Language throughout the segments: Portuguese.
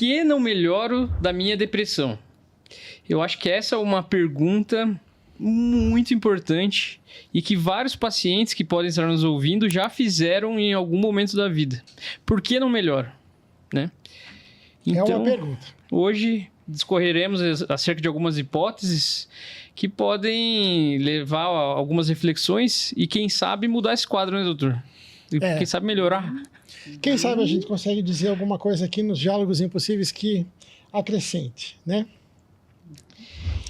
que não melhoro da minha depressão? Eu acho que essa é uma pergunta muito importante e que vários pacientes que podem estar nos ouvindo já fizeram em algum momento da vida. Por que não melhora? Né? Então, é uma pergunta. Hoje discorreremos acerca de algumas hipóteses que podem levar a algumas reflexões e, quem sabe, mudar esse quadro, né, doutor? E quem sabe melhorar. Quem sabe a gente consegue dizer alguma coisa aqui nos Diálogos Impossíveis que acrescente, né?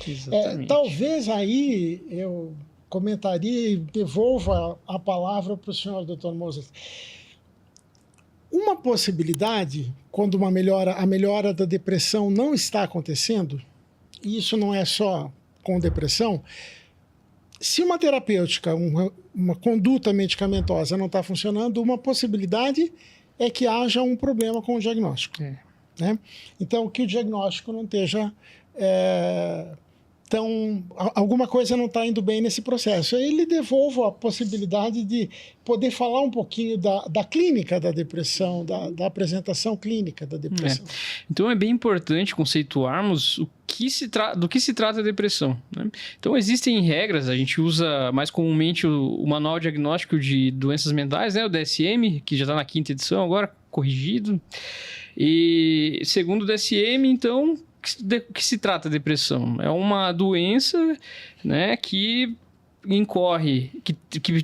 Exatamente. Talvez aí eu comentaria e devolvo a palavra para o senhor, Dr. Mozart. Uma possibilidade, quando a melhora da depressão não está acontecendo, e isso não é só com depressão, se uma terapêutica, uma conduta medicamentosa não está funcionando, uma possibilidade é que haja um problema com o diagnóstico. Né? Então, que o diagnóstico não esteja alguma coisa não está indo bem nesse processo. Aí lhe devolvo a possibilidade de poder falar um pouquinho da clínica da depressão, da apresentação clínica da depressão. Então, é bem importante conceituarmos do que se trata a depressão. Né? Então, existem regras, a gente usa mais comumente o Manual Diagnóstico de Doenças Mentais, né? O DSM, que já está na 5ª edição agora, corrigido. E segundo o DSM, então, o que se trata a depressão? É uma doença, né, que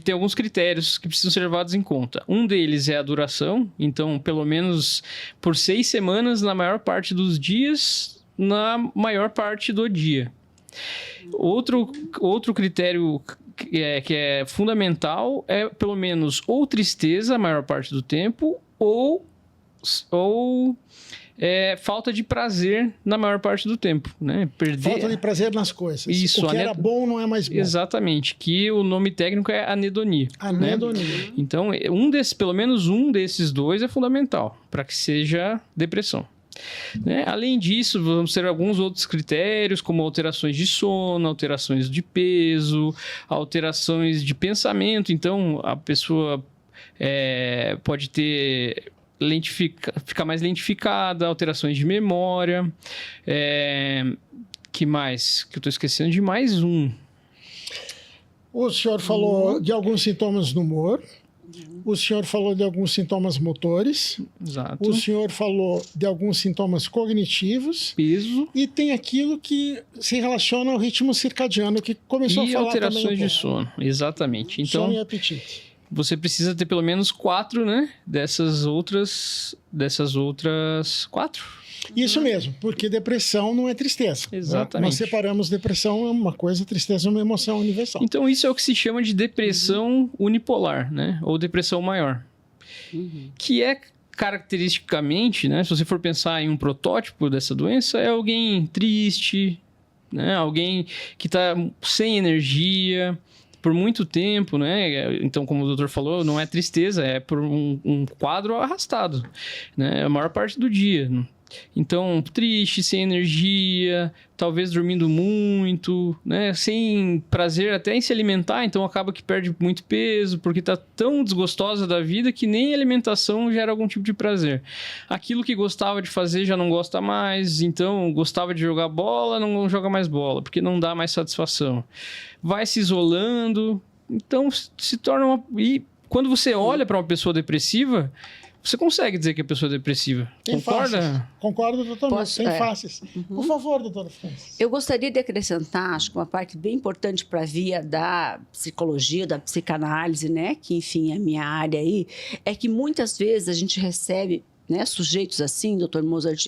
tem alguns critérios que precisam ser levados em conta. Um deles é a duração, então, pelo menos por 6 semanas, na maior parte dos dias, na maior parte do dia. Outro critério que é fundamental é, pelo menos, ou tristeza a maior parte do tempo, ou falta de prazer na maior parte do tempo, né? Falta de prazer nas coisas. Isso, o que era bom não é mais bom. Exatamente, que o nome técnico é anedonia. Anedonia. Né? Então, pelo menos um desses dois é fundamental para que seja depressão. Né? Além disso, vamos ter alguns outros critérios, como alterações de sono, alterações de peso, alterações de pensamento. Então, a pessoa pode ter... ficar mais lentificada, alterações de memória. Que mais? Que eu estou esquecendo de mais um. O senhor falou de alguns sintomas no humor. O senhor falou de alguns sintomas motores. Exato. O senhor falou de alguns sintomas cognitivos. Peso. E tem aquilo que se relaciona ao ritmo circadiano, que começou a falar também. E alterações de sono. Exatamente. Então, sono e apetite. Você precisa ter pelo menos 4, né? Dessas outras 4. Isso mesmo, porque depressão não é tristeza. Exatamente. Né? Nós separamos depressão é uma coisa, tristeza é uma emoção universal. Então, isso é o que se chama de depressão unipolar, né? Ou depressão maior. Que é caracteristicamente, né? Se você for pensar em um protótipo dessa doença, é alguém triste, né? Alguém que está sem energia por muito tempo, né? Então, como o doutor falou, não é tristeza, é por um quadro arrastado, né? A maior parte do dia. Então, triste, sem energia, talvez dormindo muito, né? Sem prazer até em se alimentar, então acaba que perde muito peso, porque está tão desgostosa da vida que nem a alimentação gera algum tipo de prazer. Aquilo que gostava de fazer já não gosta mais, então gostava de jogar bola, não joga mais bola, porque não dá mais satisfação. Vai se isolando, então se torna E quando você olha para uma pessoa depressiva, você consegue dizer que a pessoa é depressiva. Tem concorda? Faces. Concordo totalmente. Tem faces. Por favor, doutora Francis. Eu gostaria de acrescentar, acho que uma parte bem importante para a via da psicologia, da psicanálise, né? Que, enfim, é a minha área aí, é que muitas vezes a gente recebe, né, sujeitos assim, doutor Mozart,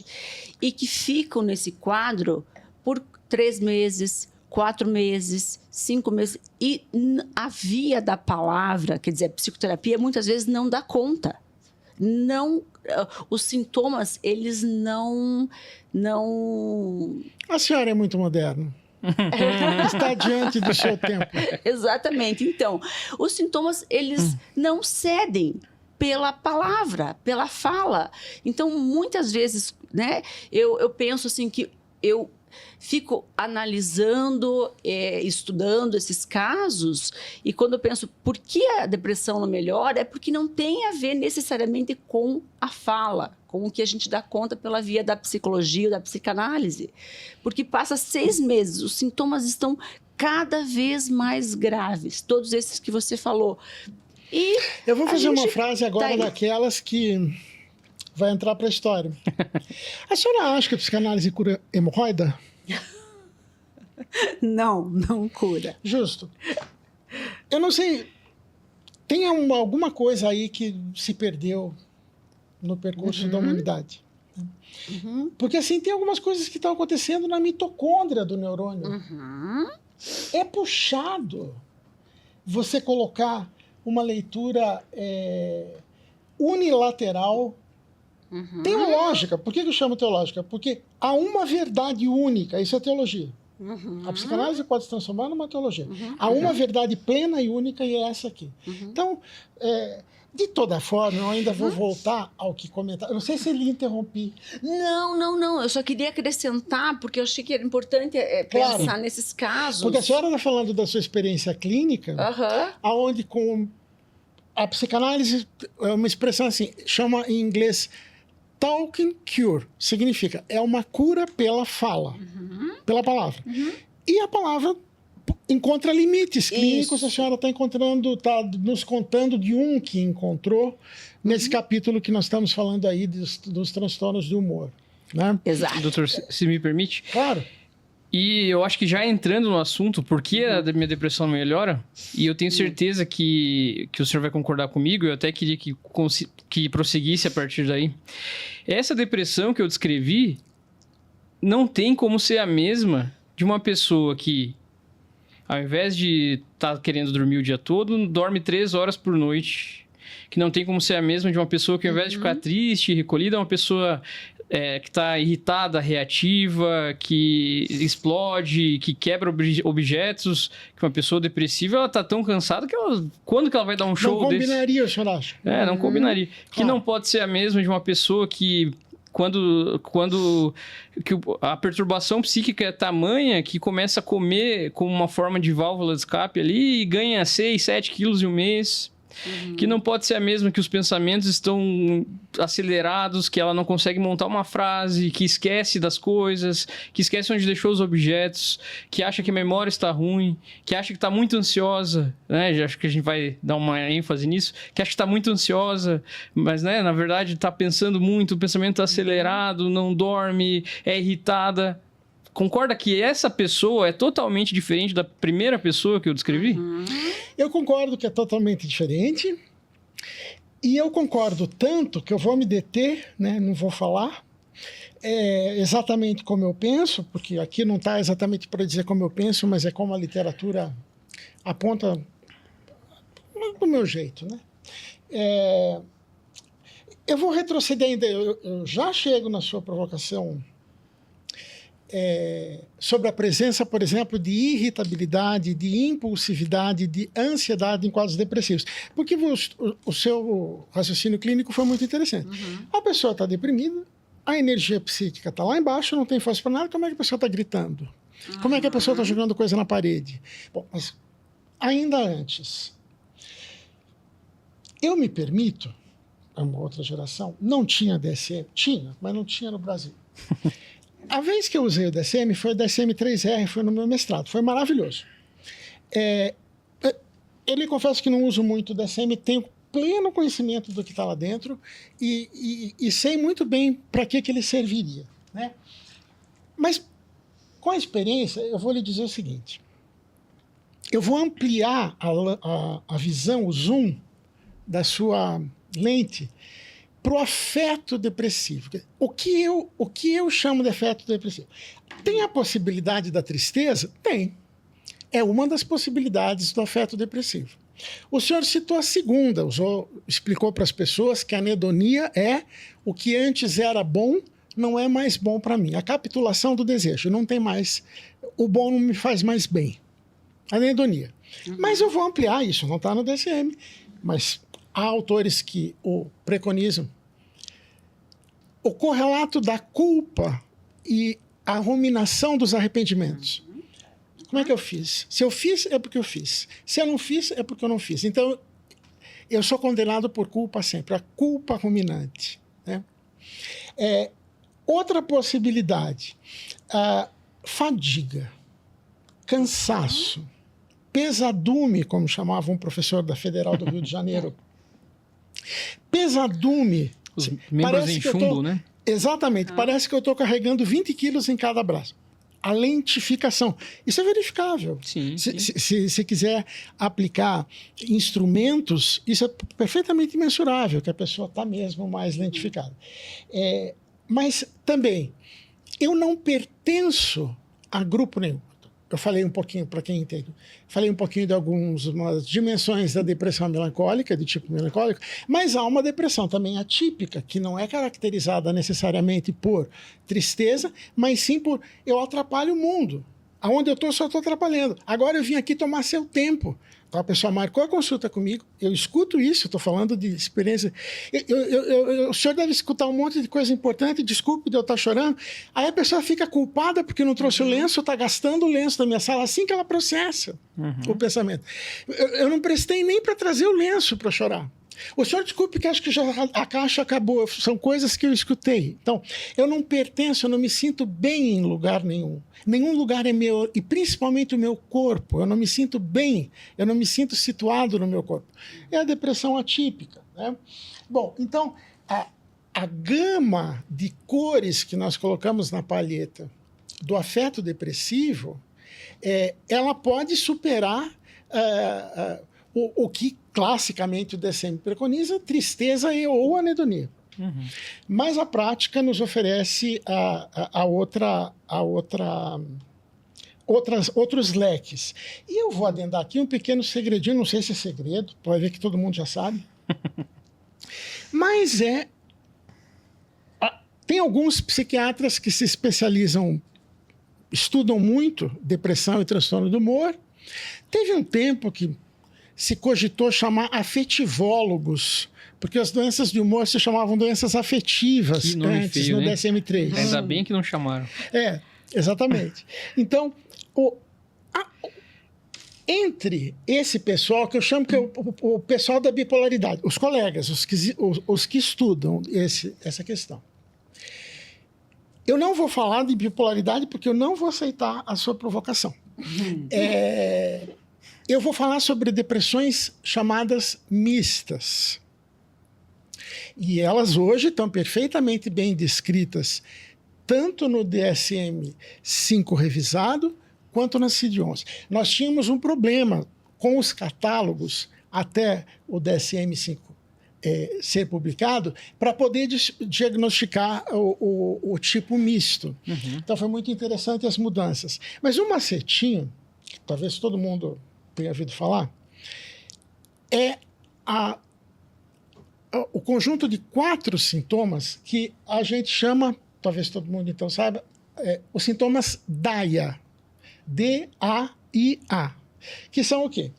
e que ficam nesse quadro por 3 meses, 4 meses, 5 meses. E a via da palavra, quer dizer, a psicoterapia, muitas vezes não dá conta. Os sintomas, eles não... A senhora é muito moderna. Está diante do seu tempo. Exatamente. Então, os sintomas, eles não cedem pela palavra, pela fala. Então, muitas vezes, né, eu penso assim que fico analisando, estudando esses casos, e quando eu penso por que a depressão não melhora, é porque não tem a ver necessariamente com a fala, com o que a gente dá conta pela via da psicologia ou da psicanálise. Porque passa 6 meses, os sintomas estão cada vez mais graves, todos esses que você falou. E eu vou fazer uma frase agora daquelas que vai entrar para a história. A senhora acha que a psicanálise cura hemorroida? Não, não cura. Justo. Eu não sei, tem alguma coisa aí que se perdeu no percurso da humanidade. Porque assim, tem algumas coisas que estão acontecendo na mitocôndria do neurônio. É puxado você colocar uma leitura unilateral, teológica. Por que eu chamo teológica? Porque há uma verdade única, isso é teologia. A psicanálise pode se transformar numa teologia. Há uma verdade plena e única, e é essa aqui. Então, de toda forma, eu ainda vou voltar ao que comentar. Eu não sei se lhe interrompi. Não. Eu só queria acrescentar, porque eu achei que era importante pensar nesses casos. Porque a senhora está falando da sua experiência clínica, onde com a psicanálise é uma expressão assim, chama em inglês talking cure. Significa, é uma cura pela fala, pela palavra. E a palavra encontra limites clínicos. Isso. A senhora está nos contando de um que encontrou nesse capítulo que nós estamos falando aí dos transtornos do humor, né? Exato. Doutor, se me permite? Claro. E eu acho que já entrando no assunto, por que a minha depressão melhora, e eu tenho certeza que o senhor vai concordar comigo, eu até queria que prosseguisse a partir daí. Essa depressão que eu descrevi não tem como ser a mesma de uma pessoa que, ao invés de estar querendo dormir o dia todo, dorme 3 horas por noite. Que não tem como ser a mesma de uma pessoa que, ao invés de ficar triste, recolhida, é uma pessoa que está irritada, reativa, que explode, que quebra objetos. Que uma pessoa depressiva, ela está tão cansada que quando que ela vai dar um show desse? Não combinaria, o senhor acha? Não combinaria. Que não pode ser a mesma de uma pessoa que... Quando que a perturbação psíquica é tamanha que começa a comer como uma forma de válvula de escape ali e ganha 6, 7 quilos em um mês. Que não pode ser a mesma, que os pensamentos estão acelerados, que ela não consegue montar uma frase, que esquece das coisas, que esquece onde deixou os objetos, que acha que a memória está ruim, que acha que está muito ansiosa, né? Acho que a gente vai dar uma ênfase nisso, que acha que está muito ansiosa, mas, né, na verdade está pensando muito, o pensamento está acelerado, não dorme, é irritada. Concorda que essa pessoa é totalmente diferente da primeira pessoa que eu descrevi? Eu concordo que é totalmente diferente. E eu concordo tanto que eu vou me deter, né? Não vou falar exatamente como eu penso, porque aqui não está exatamente para dizer como eu penso, mas é como a literatura aponta do meu jeito, né? Eu vou retroceder ainda. Eu já chego na sua provocação sobre a presença, por exemplo, de irritabilidade, de impulsividade, de ansiedade em quadros depressivos. Porque o seu raciocínio clínico foi muito interessante. A pessoa está deprimida, a energia psíquica está lá embaixo, não tem força para nada, como é que a pessoa está gritando? Como é que a pessoa está jogando coisa na parede? Bom, mas ainda antes, eu me permito, é uma outra geração, não tinha DSM, tinha, mas não tinha no Brasil. A vez que eu usei o DSM foi o DSM-3R, foi no meu mestrado, foi maravilhoso. Eu lhe confesso que não uso muito o DSM, tenho pleno conhecimento do que está lá dentro e sei muito bem para que ele serviria, né? Mas, com a experiência, eu vou lhe dizer o seguinte, eu vou ampliar a visão, o zoom da sua lente para o afeto depressivo. O que eu chamo de afeto depressivo? Tem a possibilidade da tristeza? Tem. É uma das possibilidades do afeto depressivo. O senhor citou a segunda, explicou para as pessoas que a anedonia é o que antes era bom, não é mais bom para mim. A capitulação do desejo, não tem mais, o bom não me faz mais bem. Anedonia. Mas eu vou ampliar isso, não está no DSM, mas há autores que o preconizam. O correlato da culpa e a ruminação dos arrependimentos. Como é que eu fiz? Se eu fiz, é porque eu fiz. Se eu não fiz, é porque eu não fiz. Então, eu sou condenado por culpa sempre. A culpa ruminante. Né? Outra possibilidade. Fadiga. Cansaço. Pesadume, como chamava um professor da Federal do Rio de Janeiro. Pesadume. Os membros em chumbo, né? Exatamente. Parece que eu estou carregando 20 quilos em cada braço. A lentificação. Isso é verificável. Sim, se quiser aplicar instrumentos, isso é perfeitamente mensurável, que a pessoa está mesmo mais lentificada. Mas também, eu não pertenço a grupo nenhum. Eu falei um pouquinho, para quem entende, falei um pouquinho de algumas dimensões da depressão melancólica, de tipo melancólico, mas há uma depressão também atípica, que não é caracterizada necessariamente por tristeza, mas sim por eu atrapalho o mundo. Aonde eu estou, só estou atrapalhando. Agora eu vim aqui tomar seu tempo. Então a pessoa marcou a consulta comigo, eu escuto isso, estou falando de experiência. O senhor deve escutar um monte de coisa importante, desculpe de eu estar chorando. Aí a pessoa fica culpada porque não trouxe o lenço, está gastando o lenço da minha sala, assim que ela processa o pensamento. Eu não prestei nem para trazer o lenço para chorar. O senhor desculpe que acho que já a caixa acabou, são coisas que eu escutei. Então, eu não pertenço, eu não me sinto bem em lugar nenhum. Nenhum lugar é meu, e principalmente o meu corpo. Eu não me sinto bem, eu não me sinto situado no meu corpo. É a depressão atípica. Né? Bom, então, a gama de cores que nós colocamos na palheta do afeto depressivo, ela pode superar o que classicamente o DSM preconiza, tristeza ou anedonia. Mas a prática nos oferece outros leques. E eu vou adendar aqui um pequeno segredinho, não sei se é segredo, pode ver que todo mundo já sabe. Mas tem alguns psiquiatras que se especializam, estudam muito depressão e transtorno do humor. Teve um tempo que se cogitou chamar afetivólogos, porque as doenças de humor se chamavam doenças afetivas antes, feio, no DSM-3. Ainda bem que não chamaram. Exatamente. Então, entre esse pessoal, que eu chamo que é o pessoal da bipolaridade, os colegas, os que estudam essa questão. Eu não vou falar de bipolaridade porque eu não vou aceitar a sua provocação. Eu vou falar sobre depressões chamadas mistas. E elas hoje estão perfeitamente bem descritas, tanto no DSM-5 revisado, quanto na CID-11. Nós tínhamos um problema com os catálogos até o DSM-5 ser publicado, para poder diagnosticar o tipo misto. Então foi muito interessante as mudanças. Mas um macetinho, que talvez todo mundo tenha ouvido falar, é o conjunto de 4 sintomas que a gente chama, talvez todo mundo então saiba, os sintomas DAIA. D-A-I-A. Que são o quê?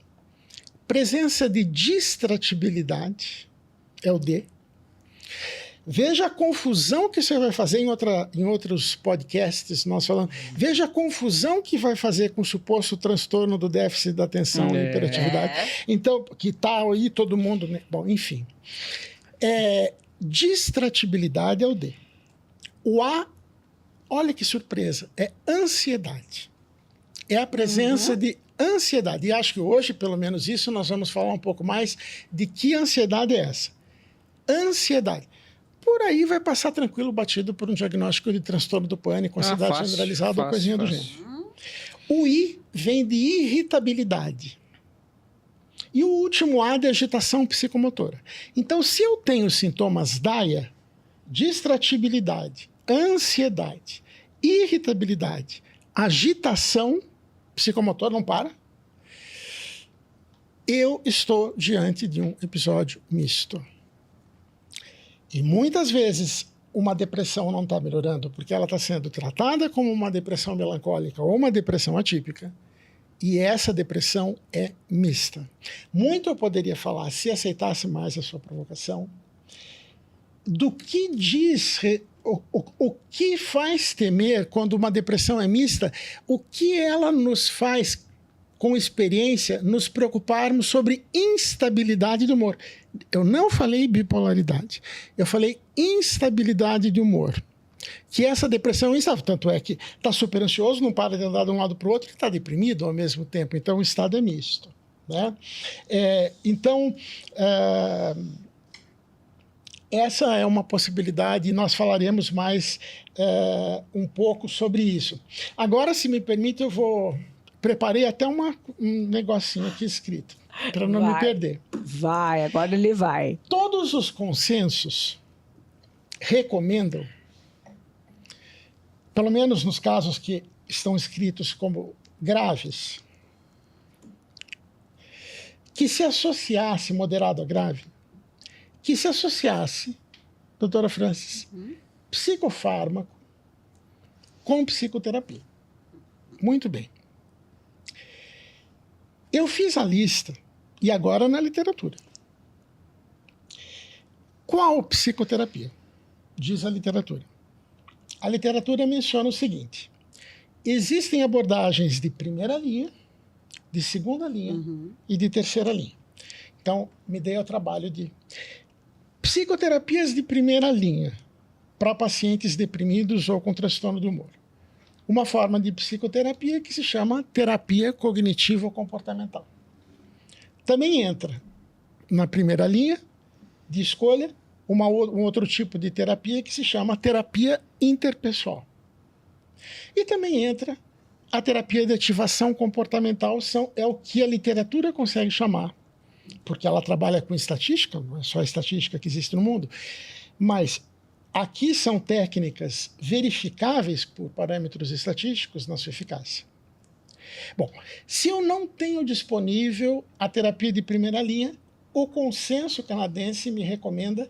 Presença de distratibilidade, é o D. Veja a confusão que você vai fazer em outros podcasts, nós falamos. Veja a confusão que vai fazer com o suposto transtorno do déficit da atenção e hiperatividade. Então, que tal aí todo mundo... Né? Bom, enfim. Distratibilidade é o D. O A, olha que surpresa, é ansiedade. É a presença de ansiedade. E acho que hoje, pelo menos isso, nós vamos falar um pouco mais de que ansiedade é essa. Ansiedade. Por aí vai passar tranquilo, batido por um diagnóstico de transtorno do pânico, ansiedade generalizada ou coisinha do gênero. O I vem de irritabilidade. E o último A de agitação psicomotora. Então, se eu tenho sintomas DAIA, distratibilidade, ansiedade, irritabilidade, agitação psicomotora, não para, eu estou diante de um episódio misto. E muitas vezes uma depressão não está melhorando porque ela está sendo tratada como uma depressão melancólica ou uma depressão atípica, e essa depressão é mista. Muito eu poderia falar, se aceitasse mais a sua provocação, do que diz o que faz temer quando uma depressão é mista? O que ela nos faz, com experiência, nos preocuparmos sobre instabilidade do humor? Eu não falei bipolaridade, eu falei instabilidade de humor. Que essa depressão é instável, tanto é que está super ansioso, não para de andar de um lado para o outro, e está deprimido ao mesmo tempo. Então, o estado é misto. Né? Essa é uma possibilidade e nós falaremos mais um pouco sobre isso. Agora, se me permite, preparei até um negocinho aqui escrito, para não me perder. Vai, agora ele vai. Todos os consensos recomendam, pelo menos nos casos que estão escritos como graves, que se associasse, moderado a grave, que se associasse, doutora Francis, psicofármaco com psicoterapia. Muito bem. Eu fiz a lista, e agora na literatura. Qual psicoterapia? Diz a literatura. A literatura menciona o seguinte: existem abordagens de primeira linha, de segunda linha e de terceira linha. Então, me dei ao trabalho de psicoterapias de primeira linha para pacientes deprimidos ou com transtorno do humor. Uma forma de psicoterapia que se chama terapia cognitivo-comportamental. Também entra na primeira linha de escolha um outro tipo de terapia que se chama terapia interpessoal. E também entra a terapia de ativação comportamental, é o que a literatura consegue chamar, porque ela trabalha com estatística, não é só a estatística que existe no mundo, mas aqui são técnicas verificáveis por parâmetros estatísticos na sua eficácia. Bom, se eu não tenho disponível a terapia de primeira linha, o consenso canadense me recomenda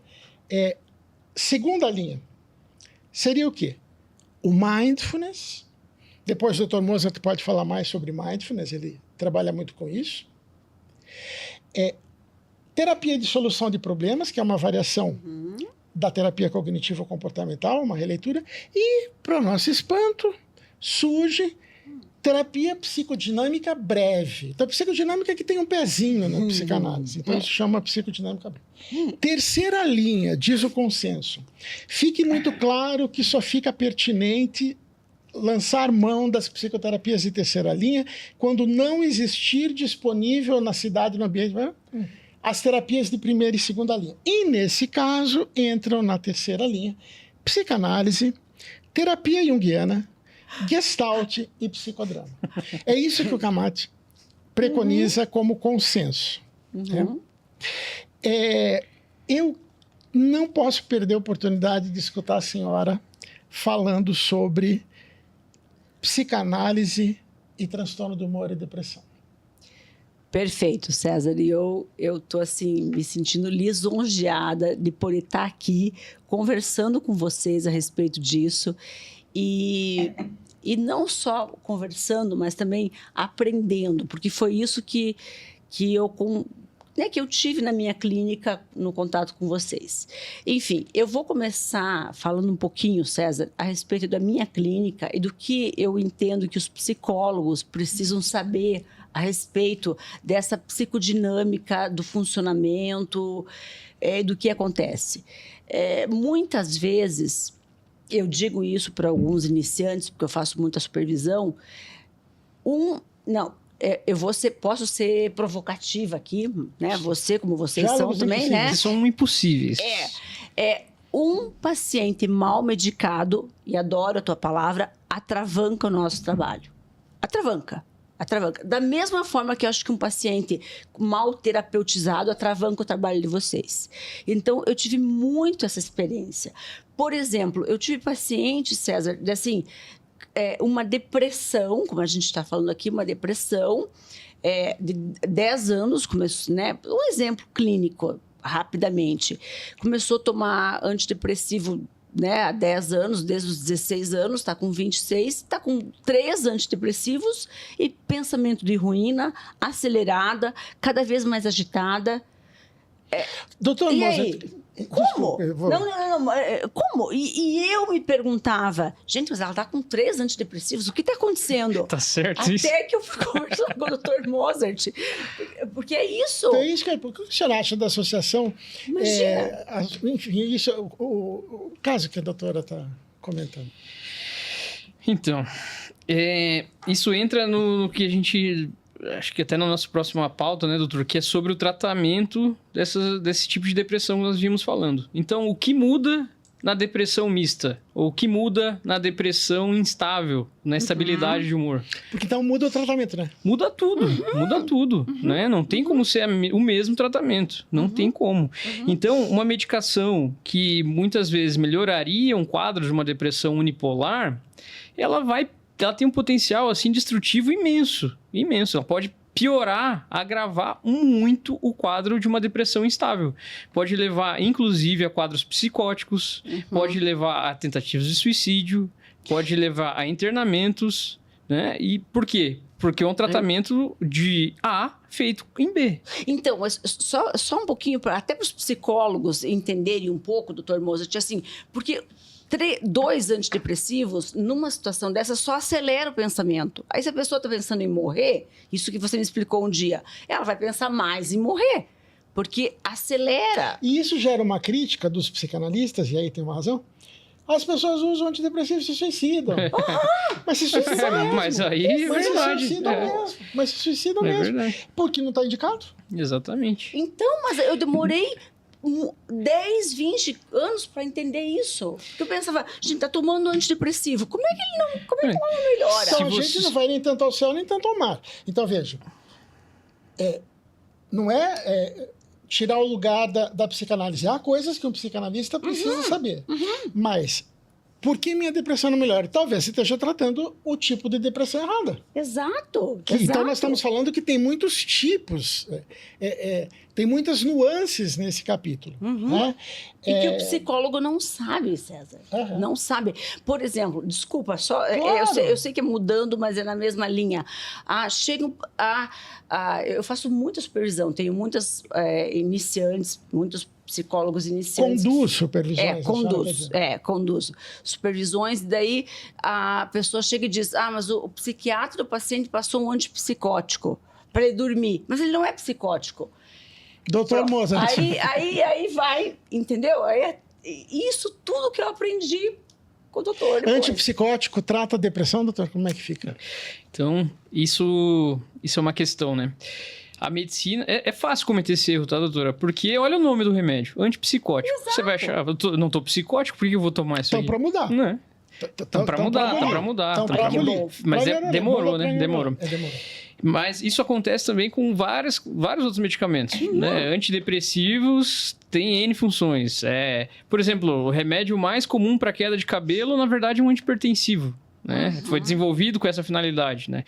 segunda linha. Seria o quê? O mindfulness. Depois o Dr. Mozart pode falar mais sobre mindfulness, ele trabalha muito com isso. Terapia de solução de problemas, que é uma variação da terapia cognitivo-comportamental, uma releitura. E, para o nosso espanto, surge terapia psicodinâmica breve. Então, psicodinâmica que tem um pezinho na psicanálise. Então, isso chama psicodinâmica breve. Terceira linha, diz o consenso. Fique muito claro que só fica pertinente lançar mão das psicoterapias de terceira linha quando não existir disponível na cidade, no ambiente, as terapias de primeira e segunda linha. E, nesse caso, entram na terceira linha psicanálise, terapia junguiana, Gestalt e psicodrama. É isso que o Kamat preconiza como consenso. Eu não posso perder a oportunidade de escutar a senhora falando sobre psicanálise e transtorno do humor e depressão. Perfeito, César. E eu estou assim, me sentindo lisonjeada de poder estar aqui conversando com vocês a respeito disso. E não só conversando, mas também aprendendo, porque foi isso que eu tive na minha clínica no contato com vocês. Enfim, eu vou começar falando um pouquinho, César, a respeito da minha clínica e do que eu entendo que os psicólogos precisam saber a respeito dessa psicodinâmica do funcionamento, do que acontece. Muitas vezes, eu digo isso para alguns iniciantes, porque eu faço muita supervisão, posso ser provocativa aqui, né? Você, como vocês são também, né? Vocês são impossíveis. Um paciente mal medicado, e adoro a tua palavra, atravanca o nosso trabalho. Atravanca. Da mesma forma que eu acho que um paciente mal terapeutizado atravanca o trabalho de vocês. Então, eu tive muito essa experiência. Por exemplo, eu tive paciente, César, assim, uma depressão, como a gente está falando aqui, uma depressão de 10 anos, né? Um exemplo clínico, rapidamente. Começou a tomar antidepressivo, né, há 10 anos, desde os 16 anos, está com 26, está com 3 antidepressivos e pensamento de ruína, acelerada, cada vez mais agitada. Doutor Mozart, Como? Desculpa, eu vou- Não. Como? E eu me perguntava, gente, mas ela tá com 3 antidepressivos, o que tá acontecendo? Tá certo isso? Até que eu fui conversar com o Dr. Mozart. Porque é isso. Então, é isso que o que o senhor acha da associação? Imagina. Enfim, isso, o caso que a doutora está comentando. Então, isso entra no que a gente... Acho que até na nossa próxima pauta, né, doutor? Que é sobre o tratamento desse tipo de depressão que nós vimos falando. Então, o que muda na depressão mista? Ou o que muda na depressão instável, na estabilidade de humor? Porque então muda o tratamento, né? Muda tudo, né? Não tem como ser o mesmo tratamento, não tem como. Então, uma medicação que muitas vezes melhoraria um quadro de uma depressão unipolar, ela tem um potencial assim destrutivo imenso. Ela pode piorar, agravar muito o quadro de uma depressão instável. Pode levar, inclusive, a quadros psicóticos, pode levar a tentativas de suicídio, pode levar a internamentos, né? E por quê? Porque é um tratamento de A feito em B. Então, mas só um pouquinho, até para os psicólogos entenderem um pouco, doutor Mozart, assim, porque 2 antidepressivos, numa situação dessa, só acelera o pensamento. Aí, se a pessoa está pensando em morrer, isso que você me explicou um dia, ela vai pensar mais em morrer, porque acelera. E isso gera uma crítica dos psicanalistas, e aí tem uma razão. As pessoas usam antidepressivos e se suicidam. Mas se suicidam mesmo. Mas aí é Mas se verdade. suicidam mesmo. Mas se suicidam É mesmo. verdade. Porque não está indicado. Exatamente. Então, mas eu demorei 10, 20 anos para entender isso. Porque eu pensava, gente, tá tomando antidepressivo. Como é que ele não melhora? Então a você- gente não vai nem tanto ao céu, nem tanto ao mar. Então, veja. Não é tirar o lugar da psicanálise. Há coisas que um psicanalista precisa saber. Mas, por que minha depressão não melhora? Talvez você esteja tratando o tipo de depressão errada. Exato. Então, nós estamos falando que tem muitos tipos, tem muitas nuances nesse capítulo. Né? E que o psicólogo não sabe, César. Não sabe. Por exemplo, desculpa, Claro. eu sei que é mudando, mas é na mesma linha. Eu faço muita supervisão, tenho muitas iniciantes, muitos psicólogos iniciantes. Conduz supervisões. Conduzo. Supervisões, e daí a pessoa chega e diz, mas o psiquiatra do paciente passou um antipsicótico para ele dormir. Mas ele não é psicótico. Doutor Mozart. Aí vai, entendeu? Isso tudo que eu aprendi com o doutor. depois. Antipsicótico trata a depressão, doutor? Como é que fica? Então, isso é uma questão, né? A medicina... É fácil cometer esse erro, tá, doutora? Porque olha o nome do remédio, antipsicótico. Você vai achar, eu não tô psicótico, por que eu vou tomar isso Então, aí? para mudar. Não é. Então, para mudar. Então, Tá pra aqui. abolir. Mas Pra demorou, né? melhorar. Demorou. Demorou. Mas isso acontece também com vários outros medicamentos, né? Antidepressivos têm N funções. Por exemplo, o remédio mais comum para queda de cabelo, na verdade, é um antihipertensivo. Né? Foi desenvolvido com essa finalidade, né?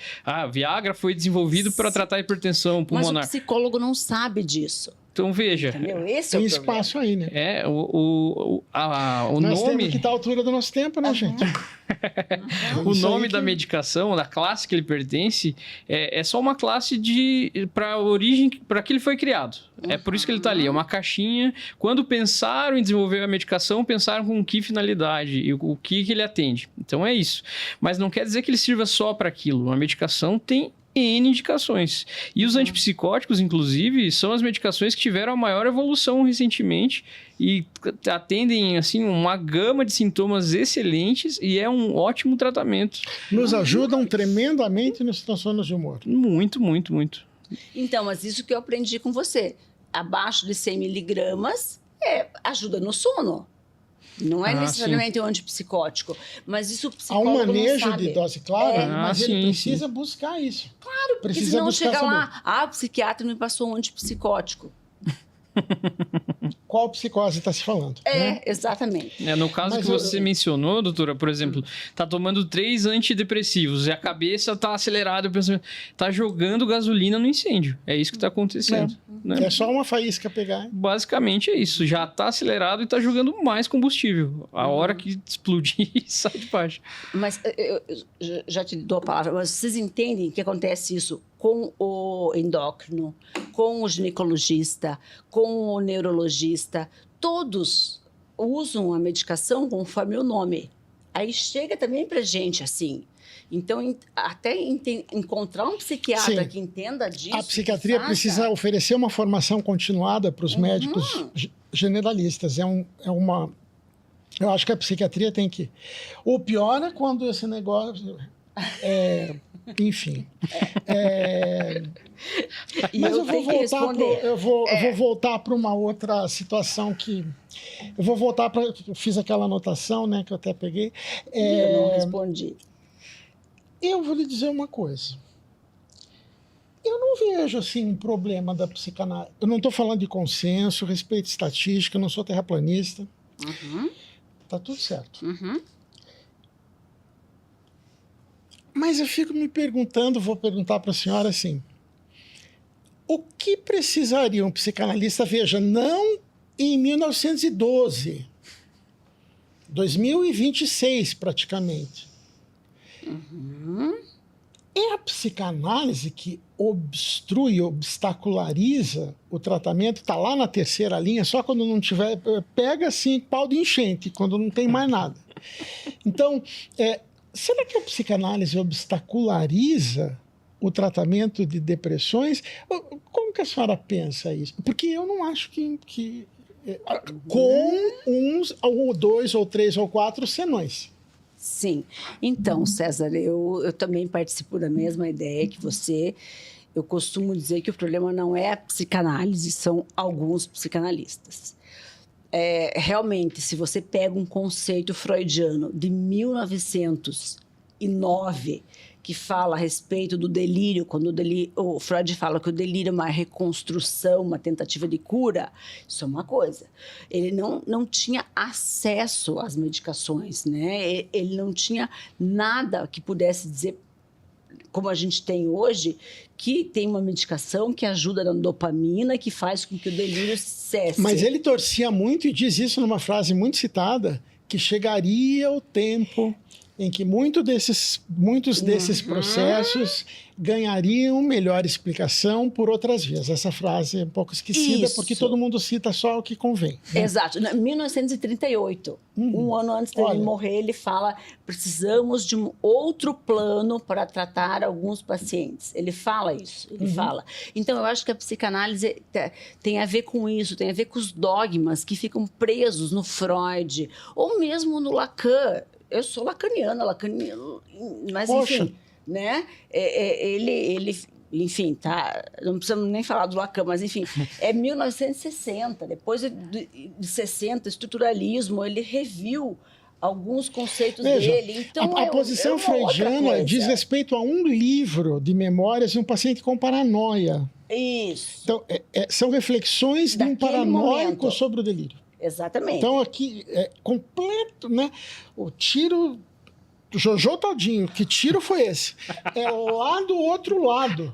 Viagra foi desenvolvido para tratar a hipertensão pulmonar. Mas o psicólogo não sabe disso. Então, veja. Entendeu? Esse é Tem o problema. espaço aí, né? O Nós nome... temos que estar à altura do nosso tempo, né, gente? O Isso nome aí da medicação, da classe que ele pertence, é só uma classe para a origem para que ele foi criado. É por isso que ele está ali. É uma caixinha. Quando pensaram em desenvolver a medicação, pensaram com que finalidade e o que ele atende. Então é isso. Mas não quer dizer que ele sirva só para aquilo. Uma medicação tem N indicações. E os antipsicóticos, inclusive, são as medicações que tiveram a maior evolução recentemente e atendem, assim, uma gama de sintomas excelentes e é um ótimo tratamento. Nos ajudam tremendamente nos transtornos de humor. Muito, muito, muito. Então, mas isso que eu aprendi com você. Abaixo de 100 miligramas ajuda no sono. Não é necessariamente um antipsicótico. Mas isso o Há psicólogo um manejo não sabe. de dose clara, mas ele sim, precisa buscar isso. Claro, porque Precisa senão buscar chega saber. lá, o psiquiatra me passou um antipsicótico. Qual psicose está se falando? Né? Exatamente. No caso Mas que você mencionou, doutora, por exemplo, tá tomando 3 antidepressivos e a cabeça tá acelerada, o pensamento tá jogando gasolina no incêndio. É isso que tá acontecendo. Né? É só uma faísca pegar. Basicamente é isso. Já tá acelerado e tá jogando mais combustível. A hora que explodir, sai de baixo. Mas eu já te dou a palavra, mas vocês entendem que acontece isso com o endócrino, com o ginecologista, com o neurologista, todos usam a medicação conforme o nome. Aí chega também para gente assim. Então, até encontrar um psiquiatra que entenda disso. A psiquiatria precisa oferecer uma formação continuada para os médicos generalistas. Eu acho que a psiquiatria tem que... O pior é quando esse negócio... enfim. Mas eu vou voltar para uma outra situação que... Eu vou voltar para... Eu fiz aquela anotação, né, que eu até peguei. Eu não respondi. Eu vou lhe dizer uma coisa. Eu não vejo, assim, um problema da psicanálise. Eu não estou falando de consenso, respeito estatística, eu não sou terraplanista. Tá tudo certo. Mas eu fico me perguntando, vou perguntar para a senhora assim, o que precisaria um psicanalista, veja, não em 1912, 2026 praticamente. É a psicanálise que obstrui, obstaculariza o tratamento, está lá na terceira linha, só quando não tiver, pega assim, pau de enchente, quando não tem mais nada. Então, será que a psicanálise obstaculariza o tratamento de depressões? Como que a senhora pensa isso? Porque eu não acho que com uns, ou 2, ou 3, ou 4 senões. Sim. Então, César, eu também participo da mesma ideia que você. Eu costumo dizer que o problema não é a psicanálise, são alguns psicanalistas. Realmente, se você pega um conceito freudiano de 1909, que fala a respeito do delírio, quando o Freud fala que o delírio é uma reconstrução, uma tentativa de cura, isso é uma coisa. Ele não tinha acesso às medicações, né? Ele não tinha nada que pudesse dizer, como a gente tem hoje, que tem uma medicação que ajuda na dopamina, que faz com que o delírio cesse. Mas ele torcia muito e diz isso numa frase muito citada, que chegaria o tempo em que muitos desses processos ganhariam melhor explicação por outras vias. Essa frase é um pouco esquecida, porque todo mundo cita só o que convém. Né? Exato. Em 1938, um ano antes dele morrer, ele fala: precisamos de um outro plano para tratar alguns pacientes. Ele fala isso, ele fala. Então, eu acho que a psicanálise tem a ver com isso, tem a ver com os dogmas que ficam presos no Freud, ou mesmo no Lacan. Eu sou lacaniana, mas Poxa. Enfim, né? Enfim, tá? Não precisamos nem falar do Lacan, mas enfim, é 1960, depois de 60, estruturalismo, ele reviu alguns conceitos dele. Então, a posição freudiana diz respeito a um livro de memórias de um paciente com paranoia. Isso. Então, são reflexões de um paranoico sobre o delírio. Exatamente. Então, aqui é completo, né? O tiro... Jojo Todinho, que tiro foi esse? É lá do outro lado.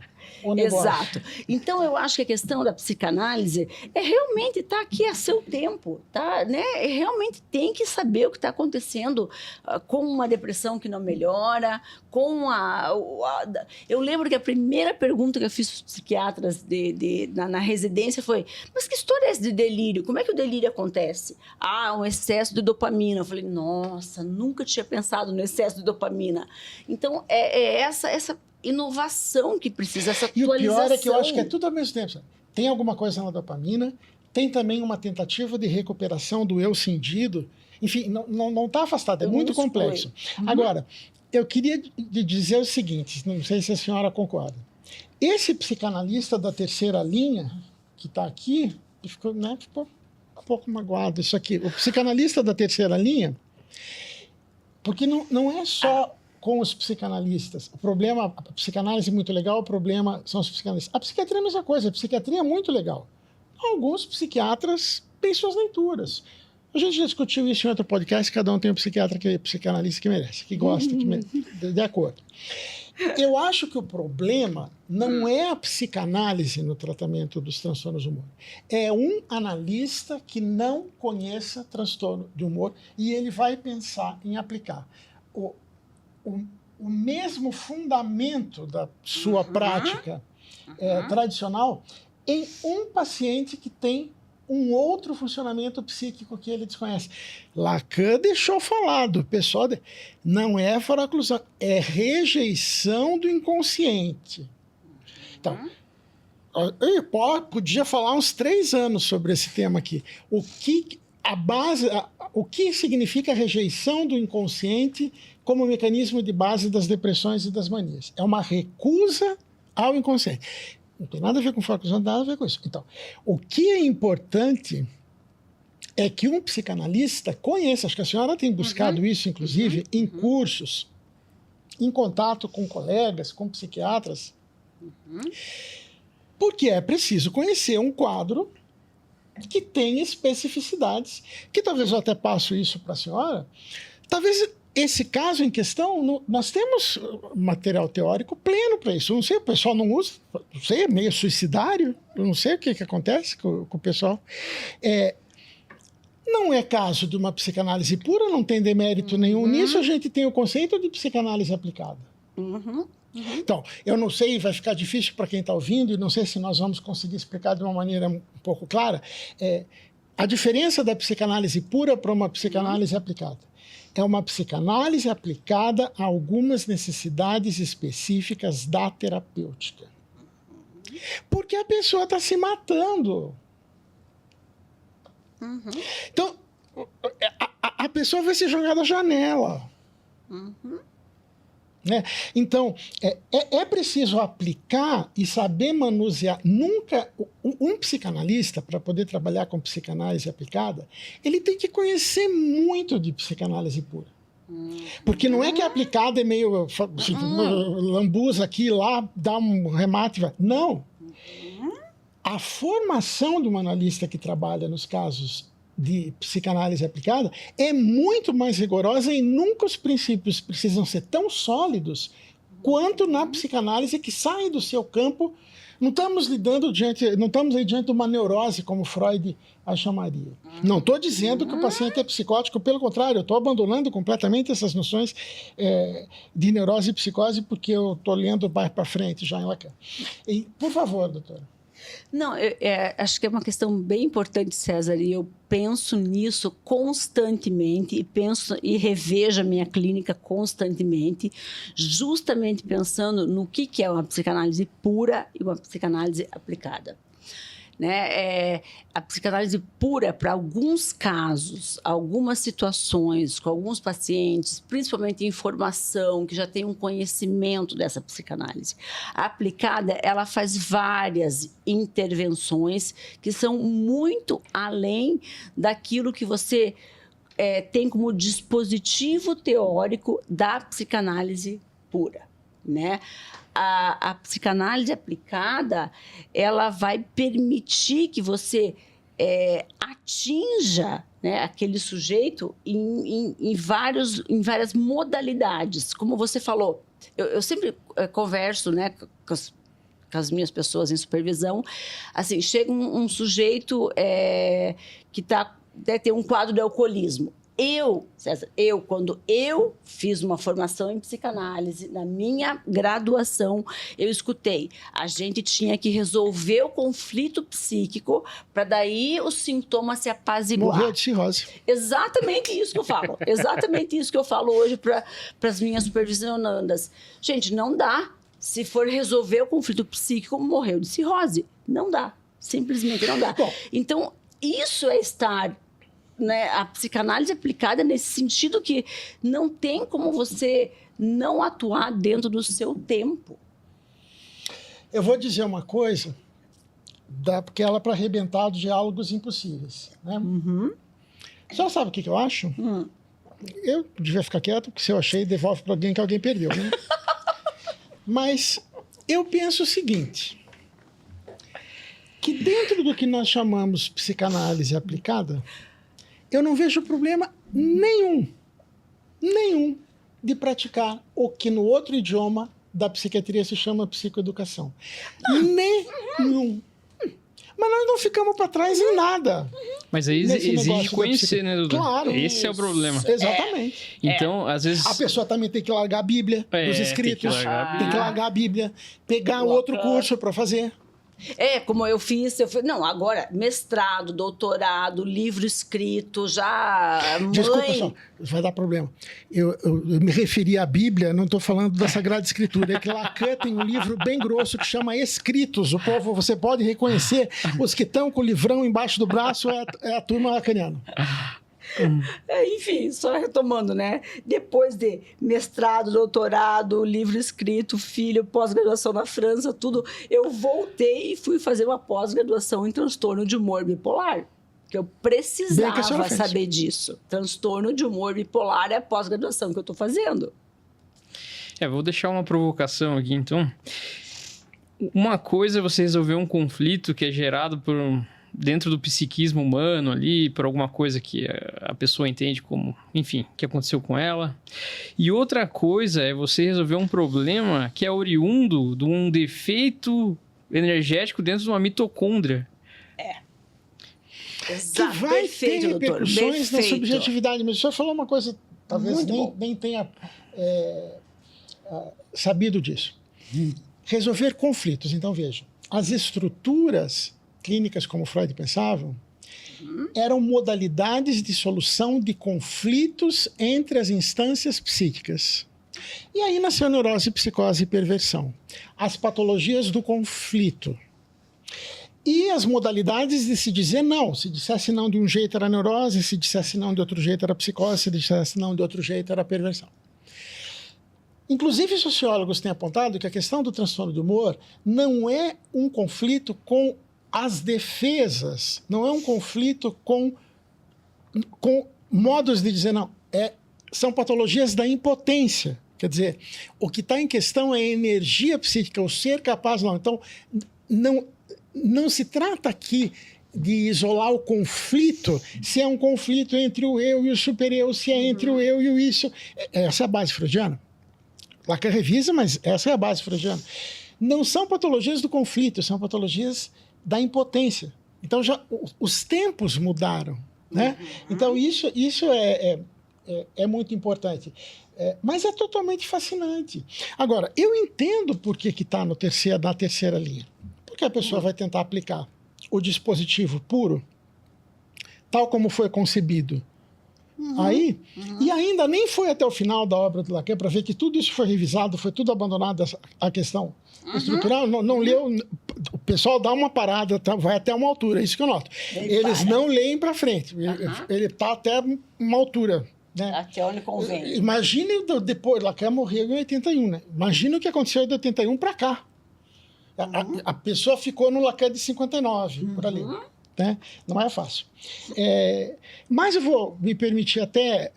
Exato. Então, eu acho que a questão da psicanálise é realmente estar aqui a seu tempo, tá? Né? Realmente tem que saber o que está acontecendo com uma depressão que não melhora, com Eu lembro que a primeira pergunta que eu fiz para os psiquiatras na residência foi: mas que história é essa de delírio? Como é que o delírio acontece? Um excesso de dopamina. Eu falei: nossa, nunca tinha pensado no excesso de dopamina. Então, essa inovação que precisa, essa atualização. E o pior é que eu acho que é tudo ao mesmo tempo. Tem alguma coisa na dopamina, tem também uma tentativa de recuperação do eu cindido. Enfim, não está afastado, é muito complexo. Agora, eu queria dizer o seguinte, não sei se a senhora concorda. Esse psicanalista da terceira linha, que está aqui, ficou um pouco magoado isso aqui. O psicanalista da terceira linha, porque não é só com os psicanalistas. O problema, a psicanálise é muito legal, o problema são os psicanalistas. A psiquiatria é a mesma coisa, a psiquiatria é muito legal. Alguns psiquiatras têm suas leituras. A gente já discutiu isso em outro podcast, cada um tem um psicanalista que merece, que gosta, que merece, de acordo. Eu acho que o problema não é a psicanálise no tratamento dos transtornos do humor. É um analista que não conheça transtorno de humor e ele vai pensar em aplicar o mesmo fundamento da sua prática tradicional em um paciente que tem um outro funcionamento psíquico que ele desconhece. Lacan deixou falado, o pessoal não é foraclusão, é rejeição do inconsciente. Então, eu podia falar uns 3 anos sobre esse tema aqui. O que significa a rejeição do inconsciente como mecanismo de base das depressões e das manias? É uma recusa ao inconsciente. Não tem nada a ver com foraclusão, não tem nada a ver com isso. Então, o que é importante é que um psicanalista conheça, acho que a senhora tem buscado isso, inclusive, em cursos, em contato com colegas, com psiquiatras, porque é preciso conhecer um quadro que tem especificidades, que talvez eu até passo isso para a senhora, talvez esse caso em questão, nós temos material teórico pleno para isso. Eu não sei, o pessoal não usa, não sei, é meio suicidário, eu não sei o que acontece com o pessoal. Não é caso de uma psicanálise pura, não tem demérito nenhum nisso, a gente tem o conceito de psicanálise aplicada. Então, eu não sei, vai ficar difícil para quem está ouvindo, e não sei se nós vamos conseguir explicar de uma maneira um pouco clara, a diferença da psicanálise pura para uma psicanálise aplicada. É uma psicanálise aplicada a algumas necessidades específicas da terapêutica. Porque a pessoa está se matando. Então, a pessoa vai ser jogada da janela. Né? Então, é preciso aplicar e saber manusear. Nunca, um psicanalista, para poder trabalhar com psicanálise aplicada, ele tem que conhecer muito de psicanálise pura. Porque não é que a aplicada é meio lambuza aqui, lá, dá um remate. Não. A formação do analista que trabalha nos casos de psicanálise aplicada é muito mais rigorosa e nunca os princípios precisam ser tão sólidos quanto na psicanálise que sai do seu campo. Não estamos aí diante de uma neurose, como Freud a chamaria. Não estou dizendo que o paciente é psicótico, pelo contrário, eu estou abandonando completamente essas noções de neurose e psicose, porque eu estou lendo mais para frente já em Lacan. E, por favor, doutora. Não, acho que é uma questão bem importante, César, e eu penso nisso constantemente e revejo a minha clínica constantemente, justamente pensando no que é uma psicanálise pura e uma psicanálise aplicada. Né? A psicanálise pura, para alguns casos, algumas situações, com alguns pacientes, principalmente em formação, que já tem um conhecimento dessa psicanálise. A aplicada, ela faz várias intervenções que são muito além daquilo que você tem como dispositivo teórico da psicanálise pura, né? A psicanálise aplicada, ela vai permitir que você atinja, né, aquele sujeito em várias modalidades. Como você falou, eu sempre converso, né, com as minhas pessoas em supervisão, assim, chega um sujeito que deve ter um quadro de alcoolismo. César, quando eu fiz uma formação em psicanálise, na minha graduação, eu escutei, a gente tinha que resolver o conflito psíquico para daí os sintomas se apaziguar. Morreu de cirrose. Exatamente isso que eu falo. Exatamente isso que eu falo hoje para as minhas supervisionandas. Gente, não dá. Se for resolver o conflito psíquico, morreu de cirrose. Não dá. Simplesmente não dá. Bom, então, isso é estar... Né, a psicanálise aplicada nesse sentido que não tem como você não atuar dentro do seu tempo. Eu vou dizer uma coisa, porque ela é para arrebentar dos diálogos impossíveis. Né? Só sabe o que eu acho? Eu devia ficar quieto, porque se eu achei, devolve para alguém que alguém perdeu. Né? Mas eu penso o seguinte, que dentro do que nós chamamos psicanálise aplicada, eu não vejo problema nenhum de praticar o que no outro idioma da psiquiatria se chama psicoeducação. Nenhum. Mas nós não ficamos para trás em nada. Mas aí exige conhecer, né, doutor? Claro. Esse é o problema. Exatamente. Então, às vezes... A pessoa também tem que largar a Bíblia dos escritos. Tem que largar a Bíblia. Pegar outro curso para fazer. Como eu fiz, não, agora, mestrado, doutorado, livro escrito, já mãe... Desculpa só, vai dar problema. Eu me referi à Bíblia, não estou falando da Sagrada Escritura. É que Lacan tem um livro bem grosso que chama Escritos. O povo, você pode reconhecer, os que estão com o livrão embaixo do braço é a turma lacaniana. Enfim, só retomando, né? Depois de mestrado, doutorado, livro escrito, filho, pós-graduação na França, tudo, eu voltei e fui fazer uma pós-graduação em transtorno de humor bipolar. Que eu precisava saber disso. Transtorno de humor bipolar é a pós-graduação que eu estou fazendo. Vou deixar uma provocação aqui, então. Uma coisa é você resolver um conflito que é gerado por... dentro do psiquismo humano ali, por alguma coisa que a pessoa entende como, enfim, que aconteceu com ela. E outra coisa é você resolver um problema que é oriundo de um defeito energético dentro de uma mitocôndria. Exato. Que vai Perfeito, ter repercussões na subjetividade. Mas o senhor falou uma coisa, talvez nem tenha sabido disso. Resolver conflitos. Então, veja, as estruturas clínicas, como Freud pensava, eram modalidades de solução de conflitos entre as instâncias psíquicas. E aí nasceu neurose, psicose e perversão. As patologias do conflito. E as modalidades de se dizer não. Se dissesse não de um jeito era neurose, se dissesse não de outro jeito era psicose, se dissesse não de outro jeito era perversão. Inclusive, sociólogos têm apontado que a questão do transtorno do humor não é um conflito com as defesas, não é um conflito com modos de dizer não. São patologias da impotência. Quer dizer, o que está em questão é a energia psíquica, o ser capaz... Não. Então, não se trata aqui de isolar o conflito, se é um conflito entre o eu e o super-eu, se é entre o eu e o isso. Essa é a base freudiana. Lacan revisa, mas essa é a base freudiana. Não são patologias do conflito, são patologias da impotência. Então, já os tempos mudaram, né? Então, isso é muito importante. Mas é totalmente fascinante. Agora, eu entendo por que está na terceira linha. Porque a pessoa vai tentar aplicar o dispositivo puro, tal como foi concebido. E ainda nem foi até o final da obra do Lacan para ver que tudo isso foi revisado, foi tudo abandonado, a questão estrutural, não leu. O pessoal dá uma parada, vai até uma altura, é isso que eu noto. Eles não leem para frente, ele está até uma altura. Né? Até onde convém. Imagine depois, Lacan morreu em 81, né? Imagina o que aconteceu de 81 para cá. A pessoa ficou no Lacan de 59, por ali. Né? Não é fácil. Mas eu vou me permitir até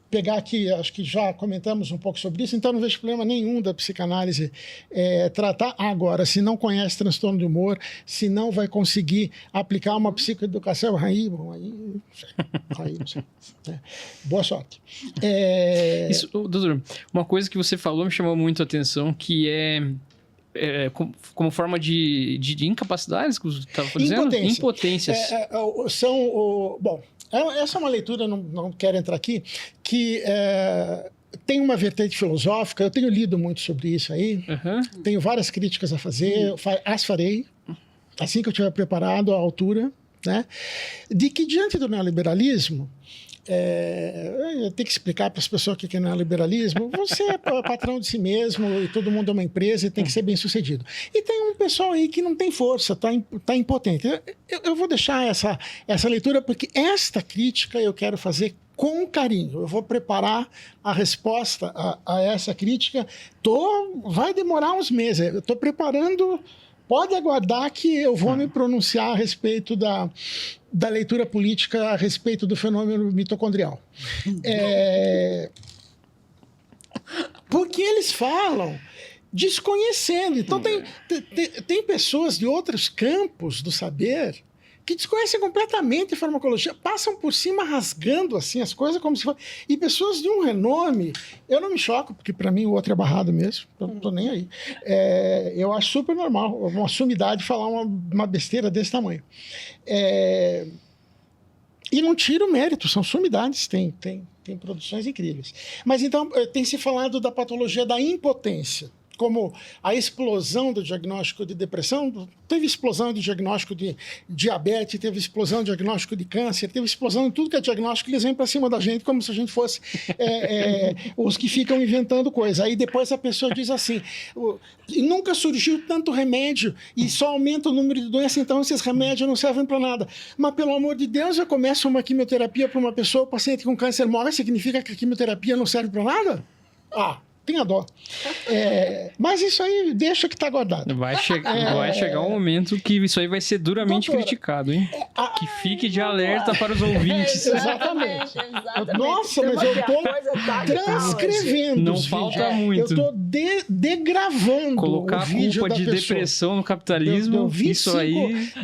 pegar aqui, acho que já comentamos um pouco sobre isso, então não vejo problema nenhum da psicanálise tratar agora. Se não conhece transtorno de humor, se não vai conseguir aplicar uma psicoeducação, aí não sei. Boa sorte. Isso, doutor, uma coisa que você falou me chamou muito a atenção, que como forma de incapacidades, que você estava dizendo? Impotências. Bom, essa é uma leitura, não quero entrar aqui, que tem uma vertente filosófica, eu tenho lido muito sobre isso aí, tenho várias críticas a fazer, as farei, assim que eu estiver preparado à altura, né? De que diante do neoliberalismo, eu tenho que explicar para as pessoas o que é neoliberalismo. Você é patrão de si mesmo e todo mundo é uma empresa e tem que ser bem sucedido. E tem um pessoal aí que não tem força, está impotente. Eu vou deixar essa leitura porque esta crítica eu quero fazer com carinho. Eu vou preparar a resposta a essa crítica. Vai demorar uns meses. Eu estou preparando... Pode aguardar que eu vou me pronunciar a respeito da leitura política, a respeito do fenômeno mitocondrial. Porque eles falam desconhecendo. Então, tem pessoas de outros campos do saber que desconhecem completamente a farmacologia, passam por cima rasgando assim as coisas como se fosse... E pessoas de um renome, eu não me choco, porque para mim o outro é barrado mesmo, eu não estou nem aí. Eu acho super normal, uma sumidade falar uma besteira desse tamanho. E não tiro mérito, são sumidades, tem produções incríveis. Mas então, tem se falado da patologia da impotência. como a explosão do diagnóstico de depressão, teve explosão de diagnóstico de diabetes, teve explosão de diagnóstico de câncer, teve explosão de tudo que é diagnóstico, eles vêm para cima da gente como se a gente fosse os que ficam inventando coisa. Aí depois a pessoa diz assim, nunca surgiu tanto remédio e só aumenta o número de doenças, então esses remédios não servem para nada. Mas pelo amor de Deus, eu começo uma quimioterapia para uma pessoa, o paciente com câncer morre, significa que a quimioterapia não serve para nada? Tenha dó. Mas isso aí deixa que está guardado. Vai chegar um momento que isso aí vai ser duramente criticado, hein? Que fique de alerta para os ouvintes. Exatamente. Nossa, mas eu estou transcrevendo. Não falta muito. Eu estou degravando colocar o vídeo a culpa de depressão no capitalismo.